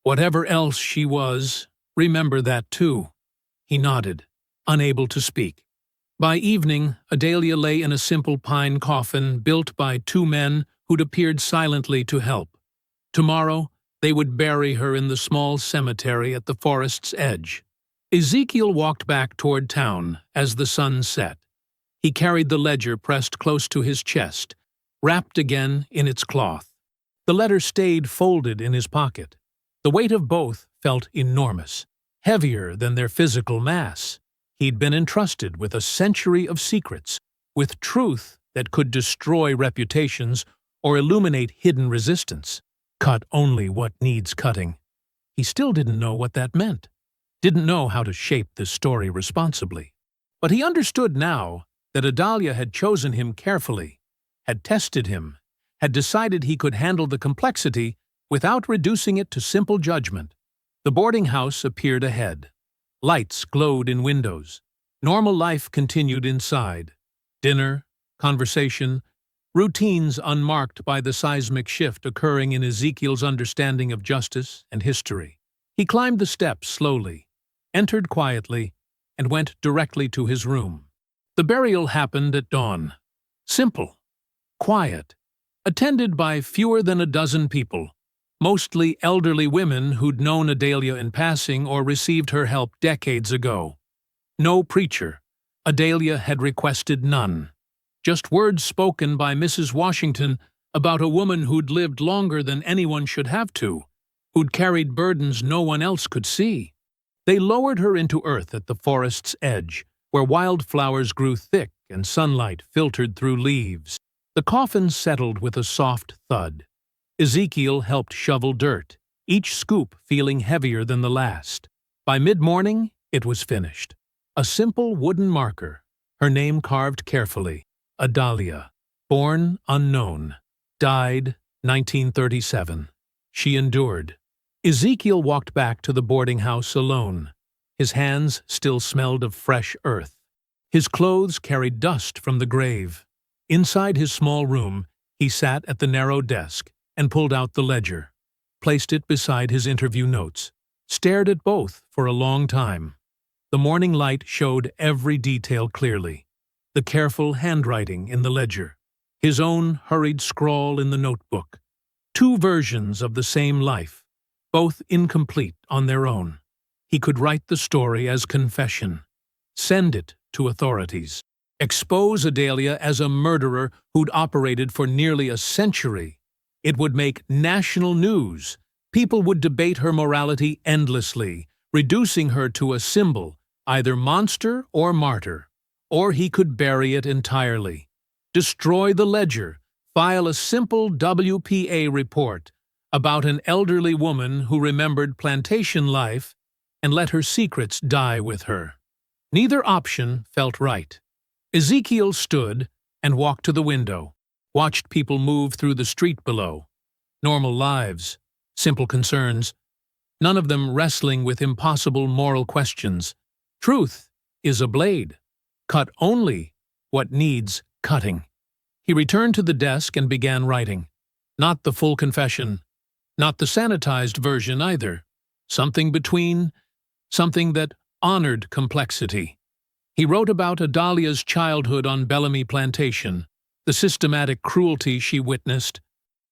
Whatever else she was, remember that too. He nodded, unable to speak. By evening, Adalia lay in a simple pine coffin built by 2 men who'd appeared silently to help. Tomorrow, they would bury her in the small cemetery at the forest's edge. Ezekiel walked back toward town as the sun set. He carried the ledger pressed close to his chest, wrapped again in its cloth. The letter stayed folded in his pocket. The weight of both felt enormous, heavier than their physical mass. He'd been entrusted with a century of secrets, with truth that could destroy reputations or illuminate hidden resistance. Cut only what needs cutting. He still didn't know what that meant, didn't know how to shape this story responsibly. But he understood now that Adalia had chosen him carefully, had tested him, had decided he could handle the complexity without reducing it to simple judgment. The boarding house appeared ahead. Lights glowed in windows. Normal life continued inside. Dinner, conversation, routines unmarked by the seismic shift occurring in Ezekiel's understanding of justice and history. He climbed the steps slowly, entered quietly, and went directly to his room. The burial happened at dawn. Simple, quiet, attended by fewer than a dozen people, mostly elderly women who'd known Adalia in passing or received her help decades ago. No preacher. Adalia had requested none. just words spoken by Mrs. Washington about a woman who'd lived longer than anyone should have to, who'd carried burdens no one else could see. They lowered her into earth at the forest's edge, where wildflowers grew thick and sunlight filtered through leaves. The coffin settled with a soft thud. Ezekiel helped shovel dirt, each scoop feeling heavier than the last. By mid-morning, it was finished. A simple wooden marker, her name carved carefully, Adalia, born unknown, died 1937. She endured. Ezekiel walked back to the boarding house alone. His hands still smelled of fresh earth. His clothes carried dust from the grave. Inside his small room, he sat at the narrow desk and pulled out the ledger, placed it beside his interview notes, stared at both for a long time. The morning light showed every detail clearly. The careful handwriting in the ledger, his own hurried scrawl in the notebook. Two versions of the same life, both incomplete on their own. He could write the story as confession, send it to authorities, expose Adalia as a murderer who'd operated for nearly a century. It would make national news. People would debate her morality endlessly, reducing her to a symbol, either monster or martyr. Or he could bury it entirely, destroy the ledger, file a simple WPA report about an elderly woman who remembered plantation life, and let her secrets die with her. Neither option felt right. Ezekiel stood and walked to the window, watched people move through the street below. Normal lives, simple concerns, none of them wrestling with impossible moral questions. Truth is a blade. Cut only what needs cutting. He returned to the desk and began writing. Not the full confession, not the sanitized version either. Something between, something that honored complexity. He wrote about Adalia's childhood on Bellamy Plantation, the systematic cruelty she witnessed,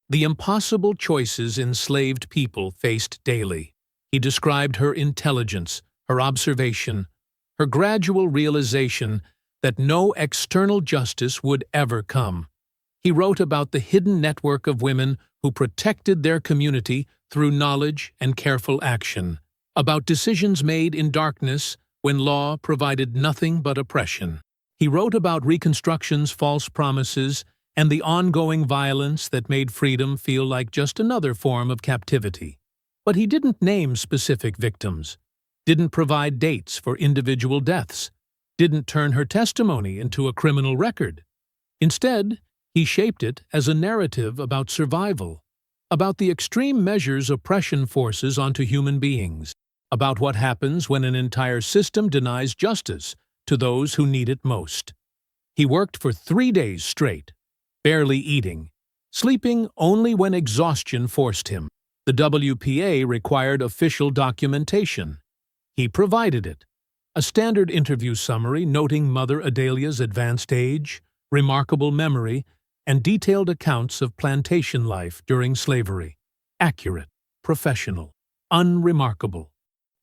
the impossible choices enslaved people faced daily. He described her intelligence, her observation, her gradual realization that no external justice would ever come. He wrote about the hidden network of women who protected their community through knowledge and careful action, about decisions made in darkness when law provided nothing but oppression. He wrote about Reconstruction's false promises and the ongoing violence that made freedom feel like just another form of captivity. But he didn't name specific victims, didn't provide dates for individual deaths, didn't turn her testimony into a criminal record. Instead, he shaped it as a narrative about survival, about the extreme measures oppression forces onto human beings, about what happens when an entire system denies justice to those who need it most. He worked for 3 days straight, barely eating, sleeping only when exhaustion forced him. The WPA required official documentation. He provided it. A standard interview summary noting Mother Adalia's advanced age, remarkable memory, and detailed accounts of plantation life during slavery. Accurate, professional, unremarkable.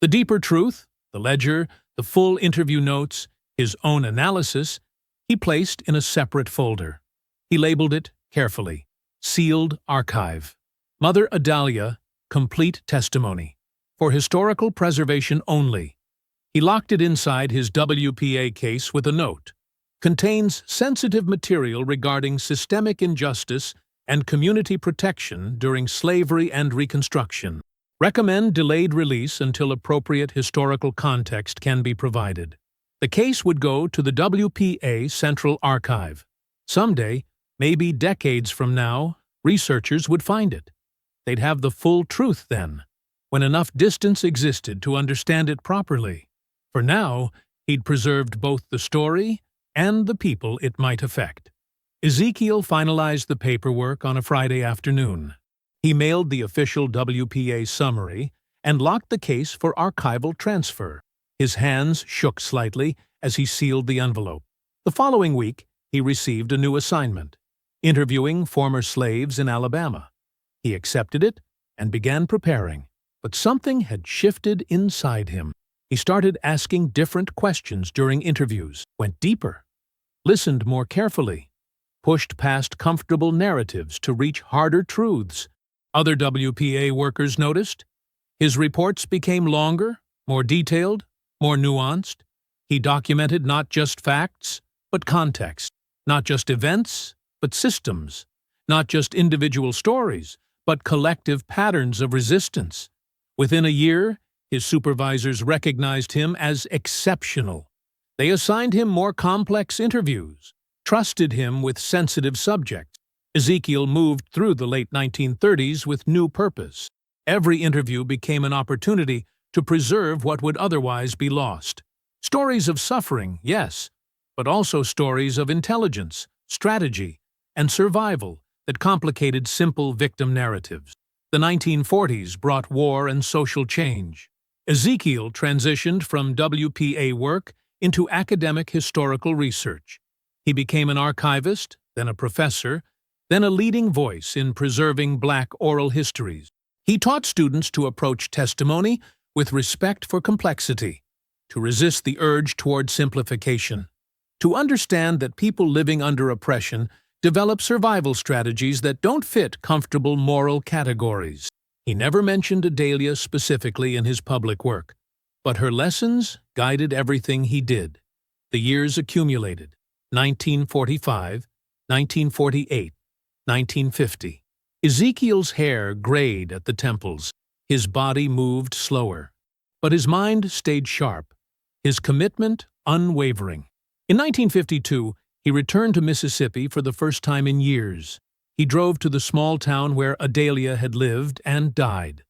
The deeper truth, the ledger, the full interview notes, his own analysis, he placed in a separate folder. He labeled it carefully, Sealed Archive. Mother Adalia, Complete Testimony. For historical preservation only. He locked it inside his WPA case with a note. Contains sensitive material regarding systemic injustice and community protection during slavery and Reconstruction. Recommend delayed release until appropriate historical context can be provided. The case would go to the WPA Central Archive. Someday, maybe decades from now, researchers would find it. They'd have the full truth then, when enough distance existed to understand it properly. For now, he'd preserved both the story and the people it might affect. Ezekiel finalized the paperwork on a Friday afternoon. He mailed the official WPA summary and locked the case for archival transfer. His hands shook slightly as he sealed the envelope. The following week, he received a new assignment, interviewing former slaves in Alabama. He accepted it and began preparing, but something had shifted inside him. He started asking different questions during interviews, went deeper, listened more carefully. pushed past comfortable narratives to reach harder truths. Other WPA workers noticed. His reports became longer, more detailed, more nuanced. He documented not just facts, but context, not just events, but systems, not just individual stories, but collective patterns of resistance. Within a year, his supervisors recognized him as exceptional. They assigned him more complex interviews, trusted him with sensitive subjects. Ezekiel moved through the late 1930s with new purpose. Every interview became an opportunity to preserve what would otherwise be lost. Stories of suffering, yes, but also stories of intelligence, strategy, and survival that complicated simple victim narratives. The 1940s brought war and social change. Ezekiel transitioned from WPA work into academic historical research. He became an archivist, then a professor, then a leading voice in preserving Black oral histories. He taught students to approach testimony with respect for complexity, to resist the urge toward simplification, to understand that people living under oppression develop survival strategies that don't fit comfortable moral categories. He never mentioned Adalia specifically in his public work, but her lessons guided everything he did. The years accumulated: 1945, 1948, 1950. Ezekiel's hair grayed at the temples. His body moved slower. But his mind stayed sharp, his commitment unwavering. In 1952, he returned to Mississippi for the first time in years. He drove to the small town where Adalia had lived and died,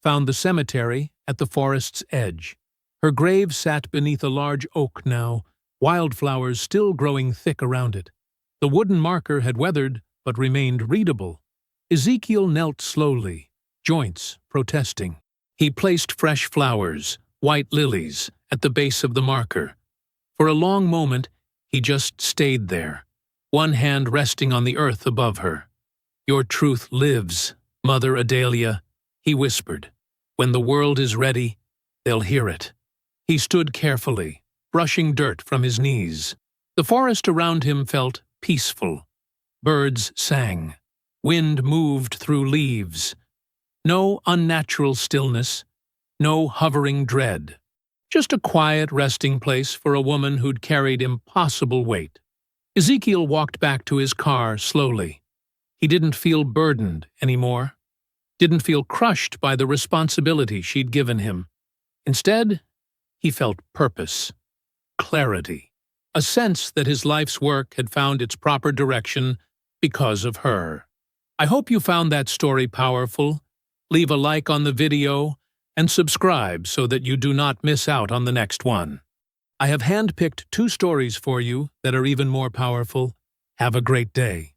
found the cemetery at the forest's edge. Her grave sat beneath a large oak now, wildflowers still growing thick around it. The wooden marker had weathered, but remained readable. Ezekiel knelt slowly, joints protesting. He placed fresh flowers, white lilies, at the base of the marker. For a long moment, he just stayed there, one hand resting on the earth above her. "Your truth lives, Mother Adalia," he whispered. "When the world is ready, they'll hear it." He stood carefully, brushing dirt from his knees. The forest around him felt peaceful. Birds sang. Wind moved through leaves. No unnatural stillness, no hovering dread. Just a quiet resting place for a woman who'd carried impossible weight. Ezekiel walked back to his car slowly. He didn't feel burdened anymore, didn't feel crushed by the responsibility she'd given him. Instead, he felt purpose, clarity, a sense that his life's work had found its proper direction because of her. I hope you found that story powerful. Leave a like on the video and subscribe so that you do not miss out on the next one. I have handpicked 2 stories for you that are even more powerful. Have a great day.